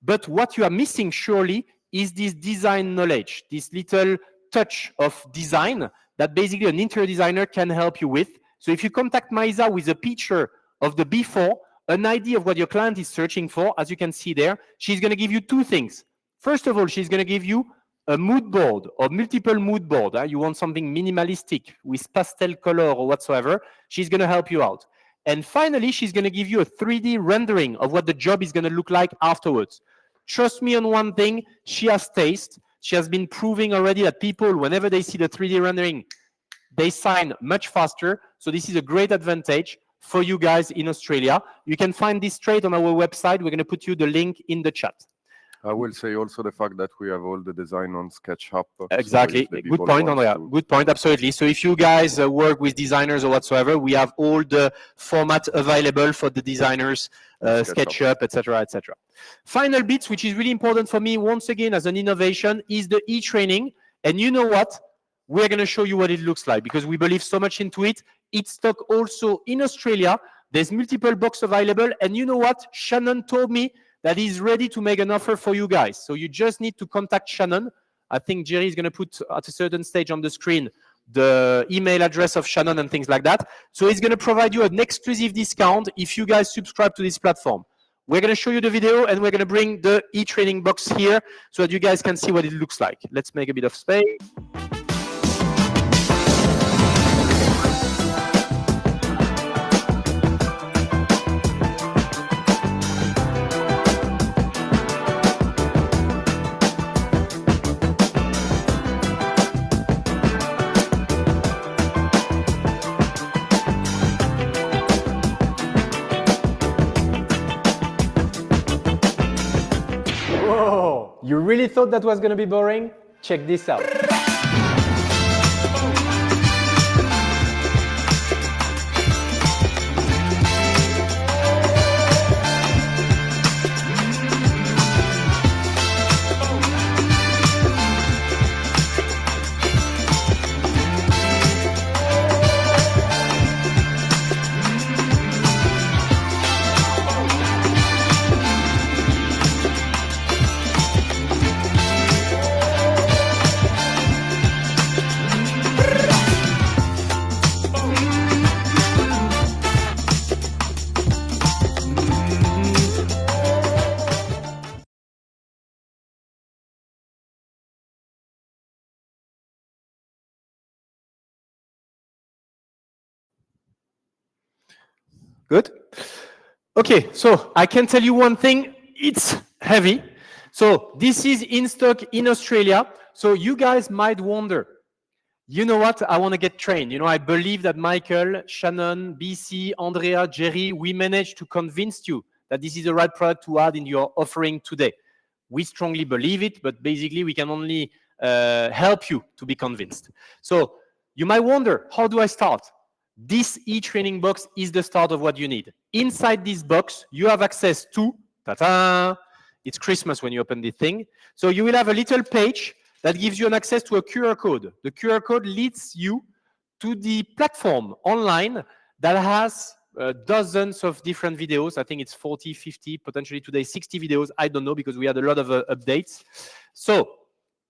But what you are missing surely is this design knowledge, this little touch of design that basically an interior designer can help you with. So if you contact Maisa with a picture of the before, an idea of what your client is searching for, as you can see there, she's going to give you 2 things. First of all, she's going to give you a mood board or multiple mood board. You want something minimalistic with pastel color or whatsoever, she's going to help you out. And finally, she's going to give you a 3D rendering of what the job is going to look like afterwards. Trust me on one thing, she has taste. She has been proving already that people, whenever they see the 3D rendering, they sign much faster. So this is a great advantage for you guys in Australia. You can find this straight on our website. We're going to put you the link in the chat. I will say also the fact that we have all the design on SketchUp. Exactly. So good point, Andrea. Good point, absolutely. So if you guys work with designers or whatsoever, we have all the format available for the designers, SketchUp, etc., etc. Final bits, which is really important for me, once again, as an innovation, is the e-training. And you know what? We're going to show you what it looks like because we believe so much into it. It's stock also in Australia. There's multiple boxes available. And you know what? Shannon told me that he's ready to make an offer for you guys. So you just need to contact Shannon. I think Jerry is going to put at a certain stage on the screen the email address of Shannon and things like that. So he's going to provide you an exclusive discount if you guys subscribe to this platform. We're going to show you the video and we're going to bring the e-training box here so that you guys can see what it looks like. Let's make a bit of space. Whoa! You really thought that was going to be boring? Check this out. Good. Okay, so I can tell you one thing, it's heavy. So this is in stock in Australia. So you guys might wonder, you know what, I want to get trained. You know, I believe that Michael, Shannon, BC, Andrea, Jerry, we managed to convince you that this is the right product to add in your offering today. We strongly believe it, but basically we can only help you to be convinced. So you might wonder, how do I start? This e-training box is the start of what you need. Inside this box, you have access to, ta-ta, it's Christmas when you open this thing. So you will have a little page that gives you an access to a QR code. The QR code leads you to the platform online that has dozens of different videos. I think it's 40, 50, potentially today 60 videos. I don't know because we had a lot of updates. So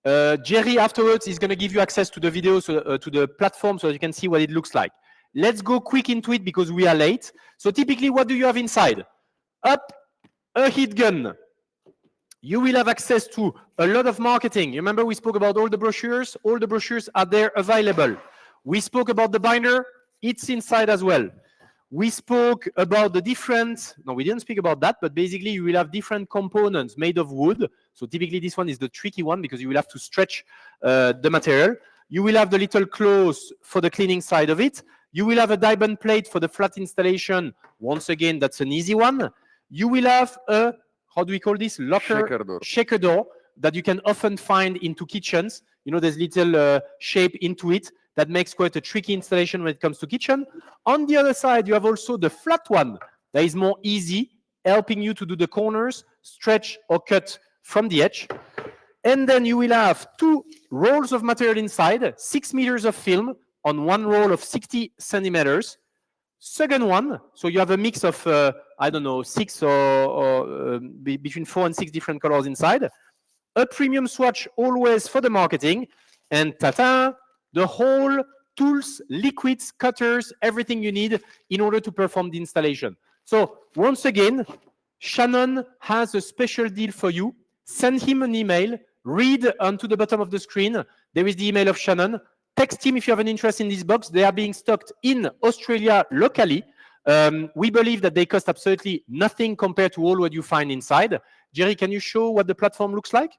Jerry afterwards is going to give you access to the videos, to the platform so you can see what it looks like. Let's go quick into it because we are late. So typically, what do you have inside? Up, a heat gun. You will have access to a lot of marketing. You remember we spoke about all the brochures? All the brochures are there available. We spoke about the binder. It's inside as well. We spoke about the different, no, we didn't speak about that, but basically you will have different components made of wood. So typically this one is the tricky one because you will have to stretch the material. You will have the little claws for the cleaning side of it. You will have a diamond plate for the flat installation. Once again, that's an easy one. You will have a, how do we call this? Locker, shaker door that you can often find into kitchens. You know, there's little shape into it that makes quite a tricky installation when it comes to kitchen. On the other side, you have also the flat one that is more easy, helping you to do the corners, stretch or cut from the edge. And then you will have 2 rolls of material inside, 6 meters of film on one roll of 60 centimeters. Second one, so you have a mix of, I don't know, 6 or between 4 and 6 different colors inside. A premium swatch always for the marketing. And ta-ta, the whole tools, liquids, cutters, everything you need in order to perform the installation. So once again, Shannon has a special deal for you. Send him an email. Read onto the bottom of the screen. There is the email of Shannon. Text him if you have an interest in this box. They are being stocked in Australia locally. We believe that they cost absolutely nothing compared to all what you find inside. Jerry, can you show what the platform looks like?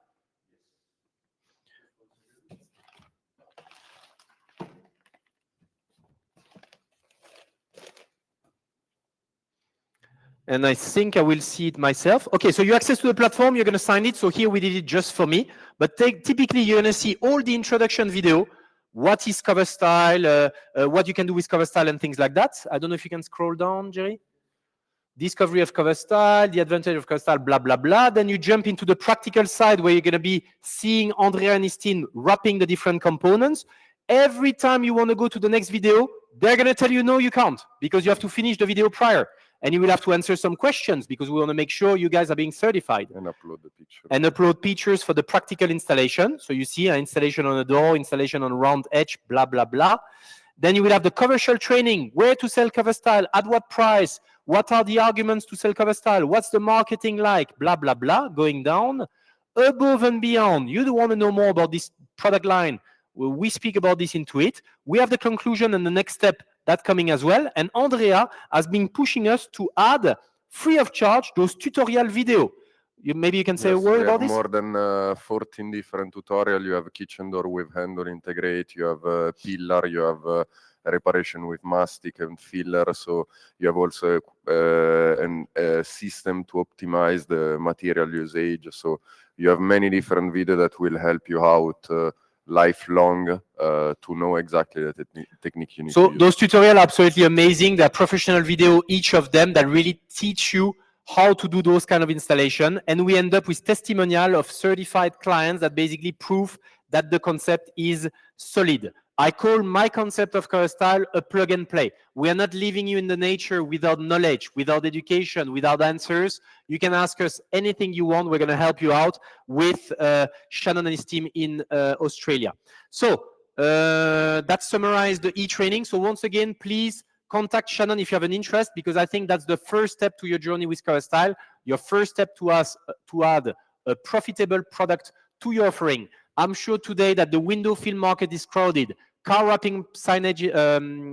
And I think I will see it myself. Okay, so you access to the platform, you're going to sign it. So here we did it just for me. But typically, you're going to see all the introduction video, what is cover style, what you can do with cover style and things like that. I don't know if you can scroll down, Jerry. Discovery of cover style, the advantage of cover style, blah, blah, blah. Then you jump into the practical side where you're going to be seeing Andrea and his team wrapping the different components. Every time you want to go to the next video, they're going to tell you, no, you can't, because you have to finish the video prior. And you will have to answer some questions because we want to make sure you guys are being certified. And upload the picture. And upload pictures for the practical installation. So you see an installation on a door, installation on a round edge, blah, blah, blah. Then you will have the commercial training, where to sell cover style, at what price, what are the arguments to sell cover style, what's the marketing like, blah, blah, blah, going down. Above and beyond, you want to know more about this product line. We speak about this into it. We have the conclusion and the next step that coming as well. And Andrea has been pushing us to add, free of charge, those tutorial video. Maybe you can say a word about this? More than 14 different tutorials. You have a kitchen door with handle integrate. You have a pillar. You have a reparation with mastic and filler. So you have also a system to optimize the material usage. So you have many different videos that will help you out lifelong to know exactly the technique you need to use. So those tutorials are absolutely amazing. They're professional video, each of them, that really teach you how to do those kind of installation. And we end up with testimonial of certified clients that basically prove that the concept is solid. I call my concept of cover style a plug and play. We are not leaving you in the nature without knowledge, without education, without answers. You can ask us anything you want. We're going to help you out with Shannon and his team in Australia. So that summarized the e-training. So once again, please contact Shannon if you have an interest, because I think that's the first step to your journey with cover style. Your first step to us to add a profitable product to your offering. I'm sure today that the window film market is crowded. Car wrapping signage,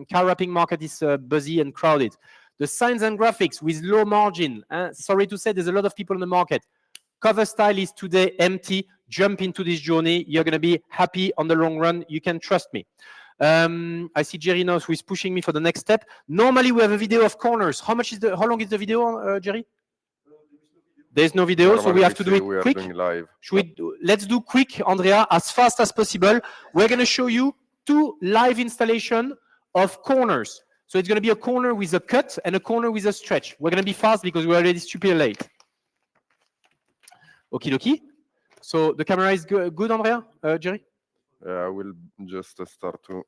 car wrapping market is busy and crowded. The signs and graphics with low margin. Sorry to say, there's a lot of people in the market. Cover style is today empty. Jump into this journey. You're going to be happy on the long run. You can trust me. I see Jerry now who is pushing me for the next step. Normally we have a video of corners. How long is the video, Jerry? There's no video, Normally so we have to do it we are quick. doing live. Let's do quick, Andrea, as fast as possible. We're going to show you 2 live installation of corners. So it's going to be a corner with a cut and a corner with a stretch. We're going to be fast because we're already stupid late. Okie dokie. So the camera is good, Andrea? Jerry? I will just start to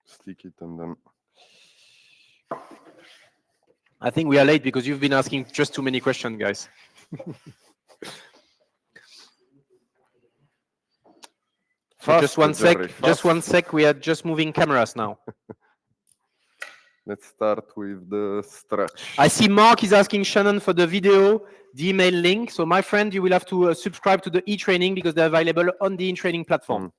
stick it and then. I think we are late because you've been asking just too many questions, guys. So just one sec. Just one sec. We are just moving cameras now. Let's start with the stretch. I see Mark is asking Shannon for the video, the email link. So my friend, you will have to subscribe to the e-training because they're available on the e-training platform.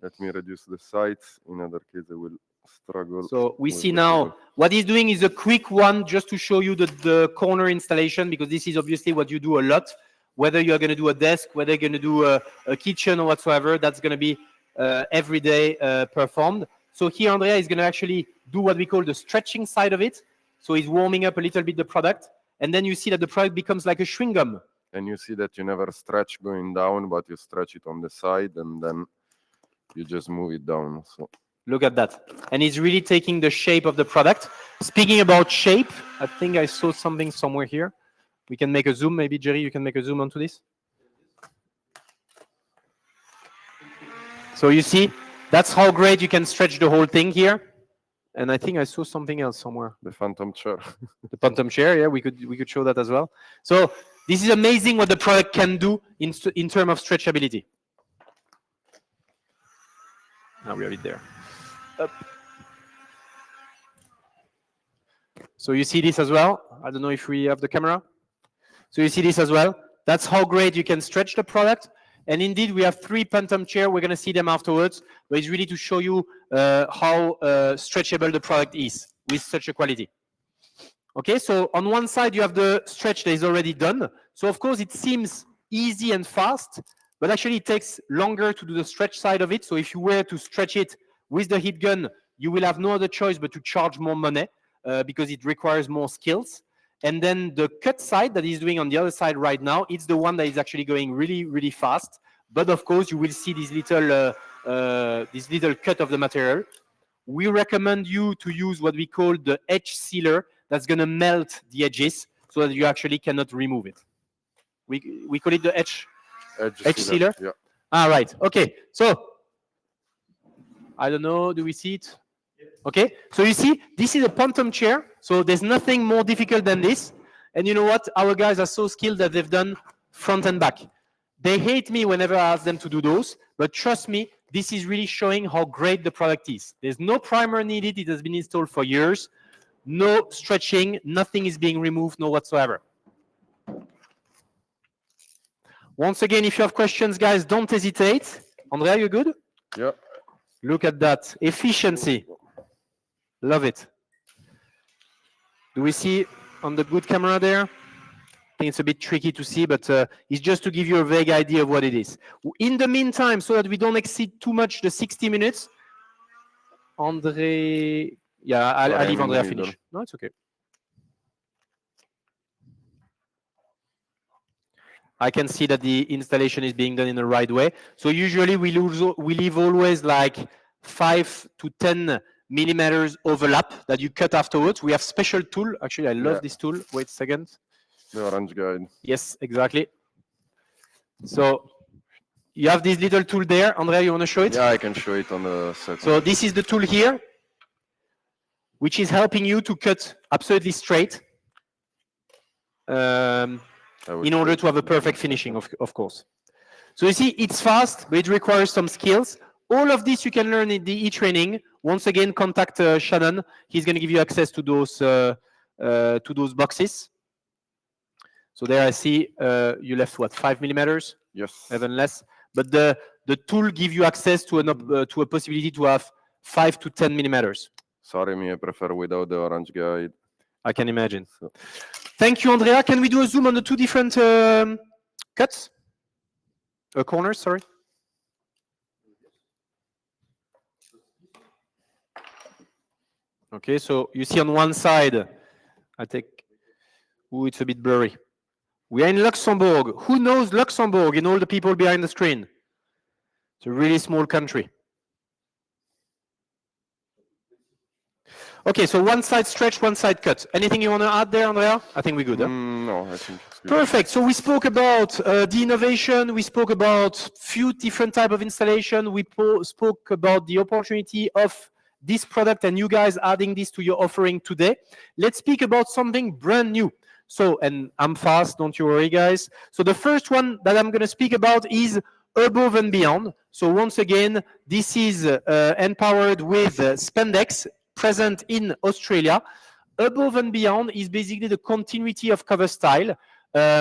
Let me reduce the size. In other case, I will struggle. So we see now what he's doing is a quick one just to show you the corner installation, because this is obviously what you do a lot. Whether you're going to do a desk, whether you're going to do a kitchen or whatsoever, that's going to be every day performed. So here, Andrea is going to actually do what we call the stretching side of it. So he's warming up a little bit the product. And then you see that the product becomes like a chewing gum. And you see that you never stretch going down, but you stretch it on the side and then you just move it down. So look at that. And he's really taking the shape of the product. Speaking about shape, I think I saw something somewhere here. We can make a zoom. Maybe, Jerry, you can make a zoom onto this. So you see, that's how great you can stretch the whole thing here. And I think I saw something else somewhere. the phantom chair. The phantom chair, yeah, we could show that as well. So this is amazing what the product can do in terms of stretchability. Now we have it there. Up. So you see this as well. I don't know if we have the camera. So you see this as well. That's how great you can stretch the product. And indeed, we have 3 phantom chairs. We're going to see them afterwards. But it's really to show you how stretchable the product is with such a quality. Okay, so on one side, you have the stretch that is already done. So of course, it seems easy and fast, but actually it takes longer to do the stretch side of it. So if you were to stretch it with the heat gun, you will have no other choice but to charge more money because it requires more skills. And then the cut side that he's doing on the other side right now, it's the one that is actually going really, really fast. But of course, you will see this little cut of the material. We recommend you to use what we call the edge sealer. That's going to melt the edges so that you actually cannot remove it. We call it the edge sealer. Yeah. Ah, right. Okay. So I don't know. Do we see it? Okay. So you see, this is a phantom chair. So there's nothing more difficult than this. And you know what? Our guys are so skilled that they've done front and back. They hate me whenever I ask them to do those. But trust me, this is really showing how great the product is. There's no primer needed. It has been installed for years. No stretching. Nothing is being removed, no whatsoever. Once again, if you have questions, guys, don't hesitate. Andrea, you good? Yeah. Look at that. Efficiency. Love it. Do we see on the good camera there? I think it's a bit tricky to see, but it's just to give you a vague idea of what it is. In the meantime, so that we don't exceed too much the 60 minutes, Andre, yeah, I'll leave Andrea finish. No, it's okay. I can see that the installation is being done in the right way. So usually we leave always like 5 to 10 millimeters overlap that you cut afterwards. We have special tool. Actually, I love this tool. Wait a second. The orange guide. Yes, exactly. So you have this little tool there. Andrea, you want to show it? Yeah, I can show it on the set. So this is the tool here, which is helping you to cut absolutely straight in order to have a perfect finishing, of course. So you see, it's fast, but it requires some skills. All of this you can learn in the e-training. Once again, contact Shannon. He's going to give you access to those boxes. So there I see you left what, 5 millimeters? Yes. Even less. But the tool gives you access to a possibility to have 5 to 10 millimeters. Sorry, me, I prefer without the orange guide. I can imagine. So, Thank you, Andrea. Can we do a zoom on the two different cuts? Corners, sorry. Okay, so you see on one side, I take, ooh, it's a bit blurry. We are in Luxembourg. Who knows Luxembourg in all the people behind the screen? It's a really small country. Okay, so one side stretch, one side cut. Anything you want to add there, Andrea? I think we're good. Huh? no, I think it's good. Perfect. So we spoke about the innovation. We spoke about few different type of installation. We spoke about the opportunity of this product and you guys adding this to your offering today. Let's speak about something brand new. So, and I'm fast, don't you worry, guys. So the first one that I'm going to speak about is Above and Beyond. So once again, this is empowered with spandex, present in Australia. Above and Beyond is basically the continuity of Cover Style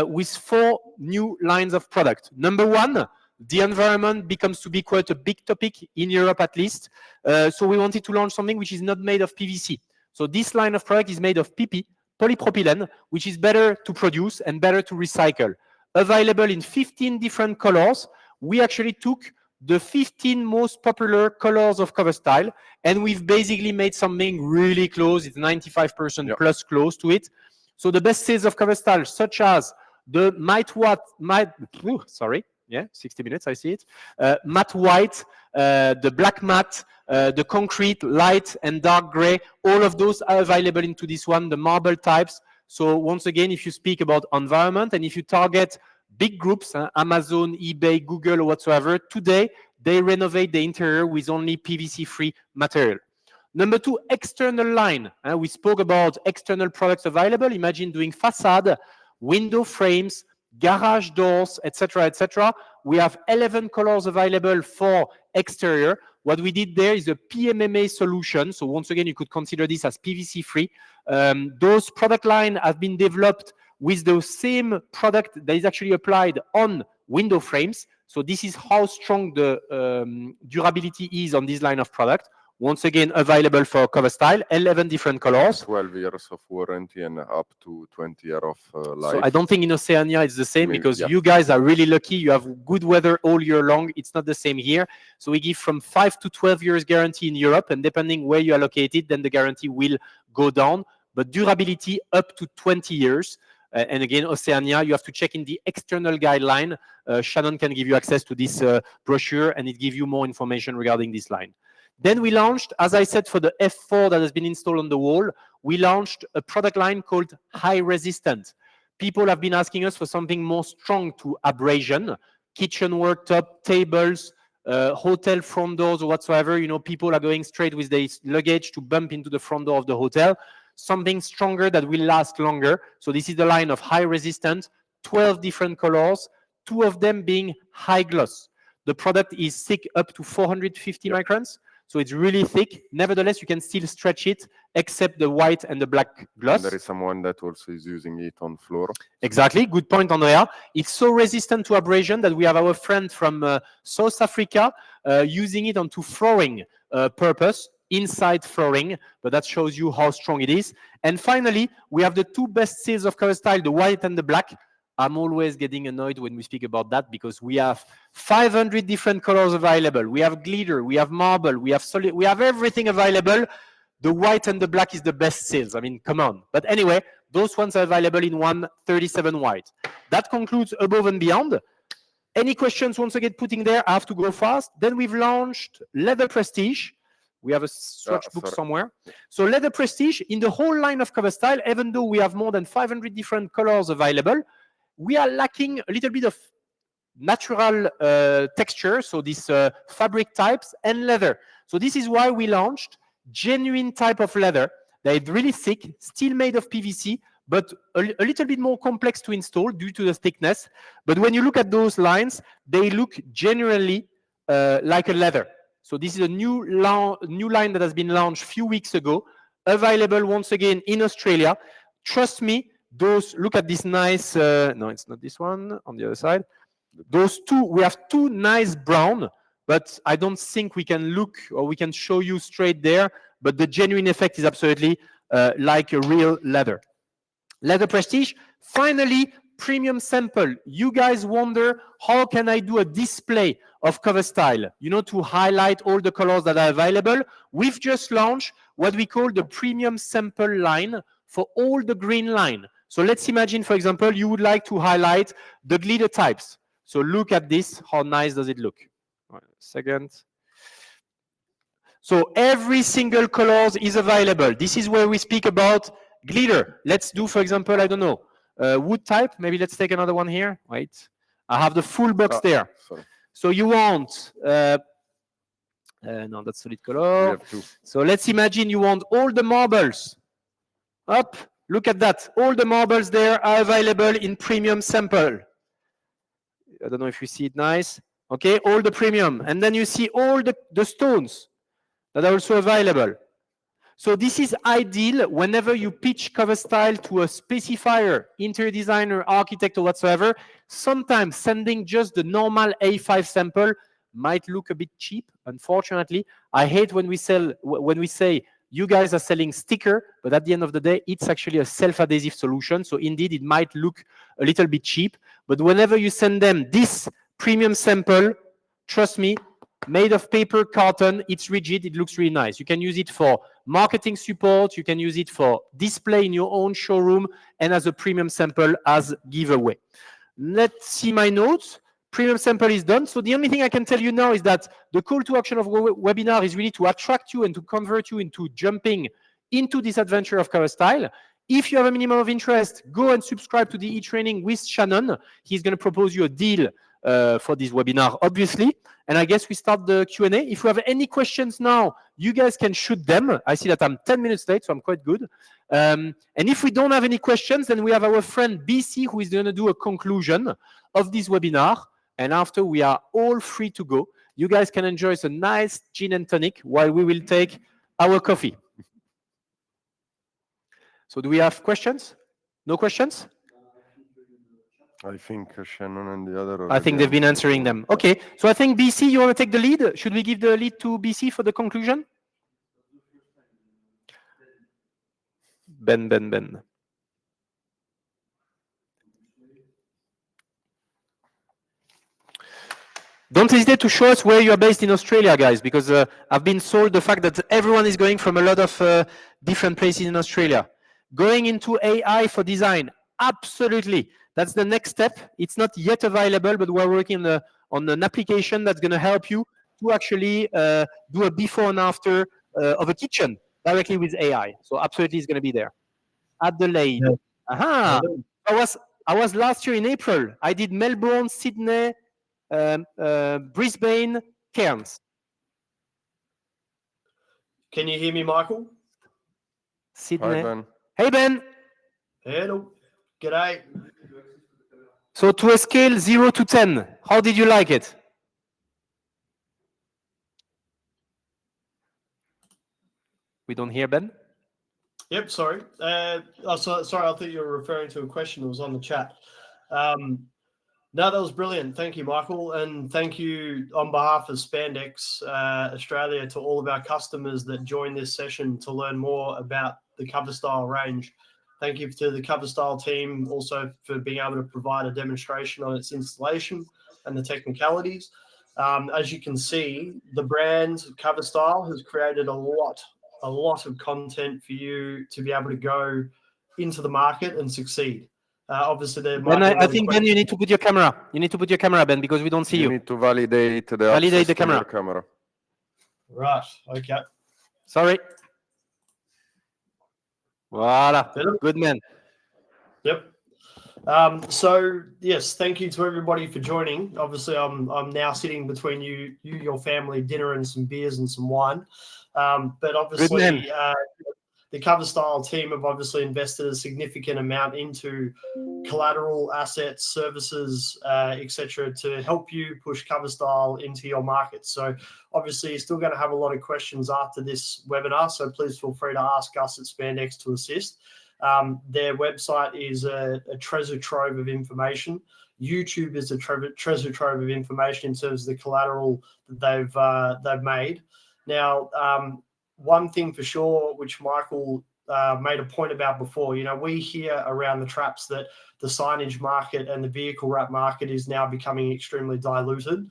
with 4 new lines of product. Number one, the environment becomes to be quite a big topic in Europe at least. So we wanted to launch something which is not made of PVC. So this line of product is made of PP, polypropylene, which is better to produce and better to recycle. Available in 15 different colors. We actually took the 15 most popular colors of Cover Style, and we've basically made something really close. It's 95% plus close to it. So the best sales of Cover Style, such as the yeah, 60 minutes, I see it. Matte white, the black matte, the concrete, light and dark gray, all of those are available into this one, the marble types. So once again, if you speak about environment and if you target big groups, Amazon, eBay, Google, or whatsoever, today they renovate the interior with only PVC-free material. Number two, external line. We spoke about external products available. Imagine doing facade, window frames, garage doors, etc., etc. We have 11 colors available for exterior. What we did there is a PMMA solution. So once again, you could consider this as PVC-free. Those product line have been developed with the same product that is actually applied on window frames. So this is how strong the durability is on this line of product. Once again, available for Cover Style, 11 different colors. 12 years of warranty and up to 20 years of life. So I don't think in Oceania it's the same. Maybe, because you guys are really lucky. You have good weather all year long. It's not the same here. So we give from 5 to 12 years guarantee in Europe, and depending where you are located, then the guarantee will go down. But durability up to 20 years. And again, Oceania, you have to check in the external guideline. Shannon can give you access to this brochure, and it gives you more information regarding this line. Then we launched, as I said, for the F4 that has been installed on the wall, we launched a product line called High Resistant. People have been asking us for something more strong to abrasion, kitchen worktop, tables, hotel front doors or whatsoever. You know, people are going straight with their luggage to bump into the front door of the hotel. Something stronger that will last longer. So this is the line of High Resistant, 12 different colors, 2 of them being high gloss. The product is thick up to 450 microns. So it's really thick. Nevertheless, you can still stretch it, except the white and the black gloss. And there is someone that also is using it on floor. Exactly. Good point, Andrea. It's so resistant to abrasion that we have our friend from South Africa using it onto flooring purpose, inside flooring, but that shows you how strong it is. And finally, we have the 2 best sales of Cover Style, the white and the black. I'm always getting annoyed when we speak about that because we have 500 different colors available. We have glitter, we have marble, we have solid, we have everything available. The white and the black is the best sales. I mean, come on. But anyway, those ones are available in 137 white. That concludes Above and Beyond. Any questions once again putting there? I have to go fast. Then we've launched Leather Prestige. We have a swatch book somewhere. So Leather Prestige, in the whole line of Cover Style, even though we have more than 500 different colors available, we are lacking a little bit of natural texture, so these fabric types and leather. So this is why we launched genuine type of leather. They're really thick, still made of PVC, but a little bit more complex to install due to the thickness. But when you look at those lines, they look genuinely like a leather. So this is a new line that has been launched a few weeks ago, available once again in Australia. Trust me, those, look at this nice, no, it's not this one, on the other side. Those 2, we have 2 nice brown, but I don't think we can look or we can show you straight there, but the genuine effect is absolutely like a real leather. Leather Prestige. Finally, premium sample. You guys wonder, how can I do a display of cover style, you know, to highlight all the colors that are available? We've just launched what we call the premium sample line for all the green line. So let's imagine, for example, you would like to highlight the glitter types. So look at this. How nice does it look? One second. So every single colors is available. This is where we speak about glitter. Let's do, for example, I don't know, wood type. Maybe let's take another one here. Wait, I have the full box there. Sorry. So you want, no, that's solid color. We have two. So let's imagine you want all the marbles. Up, look at that. All the marbles there are available in premium sample. I don't know if you see it nice. Okay, all the premium. And then you see all the stones that are also available. So this is ideal whenever you pitch cover style to a specifier, interior designer, architect, or whatsoever. Sometimes sending just the normal A5 sample might look a bit cheap, unfortunately. I hate when we say you guys are selling sticker, but at the end of the day, it's actually a self-adhesive solution. So indeed, it might look a little bit cheap. But whenever you send them this premium sample, trust me, made of paper, carton, it's rigid, it looks really nice. You can use it for marketing support, you can use it for display in your own showroom, and as a premium sample as giveaway. Let's see my notes. Premium sample is done. So the only thing I can tell you now is that the call to action of webinar is really to attract you and to convert you into jumping into this adventure of cover style. If you have a minimum of interest, go and subscribe to the e-training with Shannon. He's going to propose you a deal for this webinar, obviously. And I guess we start the Q&A. If you have any questions now, you guys can shoot them. I see that I'm 10 minutes late, so I'm quite good. And if we don't have any questions, then we have our friend BC, who is going to do a conclusion of this webinar. And after, we are all free to go. You guys can enjoy some nice gin and tonic while we will take our coffee. So do we have questions? No questions? I think Shannon and the other. I think they've been answering them. Okay, so I think BC, you want to take the lead? Should we give the lead to BC for the conclusion? Ben. Don't hesitate to show us where you are based in Australia, guys, because I've been sold the fact that everyone is going from a lot of different places in Australia. Going into AI for design, absolutely. That's the next step. It's not yet available, but we're working on an application that's going to help you to actually do a before and after of a kitchen directly with AI. So absolutely, it's going to be there. Adelaide. Yeah. Aha. I was last year in April. I did Melbourne, Sydney, Brisbane, Cairns. Can you hear me, Michael? Sydney. Hi, Ben. Hey, Ben. Hello. G'day. So to a scale 0 to 10, how did you like it? We don't hear Ben? Yep, sorry. Sorry, I thought you were referring to a question that was on the chat. No, that was brilliant. Thank you, Michael. And thank you on behalf of Spandex Australia to all of our customers that joined this session to learn more about the cover style range. Thank you to the cover style team also for being able to provide a demonstration on its installation and the technicalities. As you can see, the brand cover style has created a lot of content for you to be able to go into the market and succeed. Obviously, Ben, I think, Ben, you need to put your camera. You need to put your camera, Ben, because we don't see you. You need to validate the camera. Right. Okay. Sorry. Voila. Good man. Yep. So yes, thank you to everybody for joining. Obviously, I'm now sitting between you, your family, dinner and some beers and some wine. But obviously, the cover style team have obviously invested a significant amount into collateral, assets, services, etc., to help you push cover style into your market. So obviously, you're still going to have a lot of questions after this webinar. So please feel free to ask us at Spandex to assist. Their website is a treasure trove of information. YouTube is a treasure trove of information in terms of the collateral that they've made. Now, one thing for sure, which Michael made a point about before. You know, we hear around the traps that the signage market and the vehicle wrap market is now becoming extremely diluted.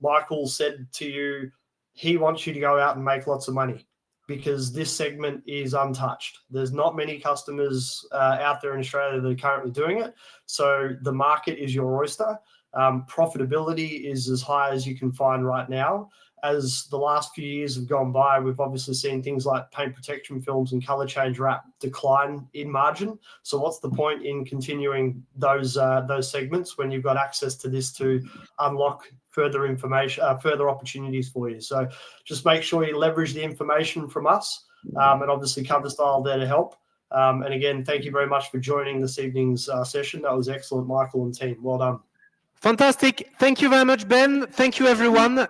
Michael said to you, he wants you to go out and make lots of money because this segment is untouched. There's not many customers out there in Australia that are currently doing it. So the market is your oyster. Profitability is as high as you can find right now. As the last few years have gone by, we've obviously seen things like paint protection films and color change wrap decline in margin. So what's the point in continuing those segments when you've got access to this to unlock further information, further opportunities for you? So just make sure you leverage the information from us, and obviously Cover Style there to help. And again, thank you very much for joining this evening's session. That was excellent, Michael and team. Well done. Fantastic. Thank you very much, Ben. Thank you, everyone.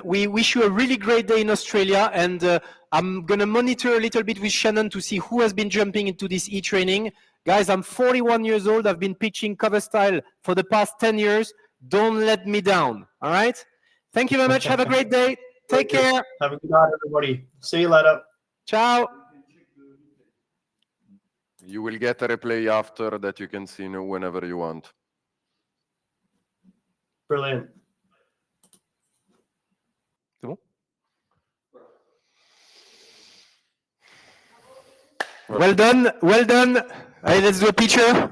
We wish you a really great day in Australia. And I'm going to monitor a little bit with Shannon to see who has been jumping into this e-training. Guys, I'm 41 years old. I've been pitching Cover Style for the past 10 years. Don't let me down. All right? Thank you very much. Have a great day. Take care. Have a good night, everybody. See you later. Ciao. You will get a replay after that you can see whenever you want. Brilliant. C'est bon? Well done. Well done. Allez, let's do a picture.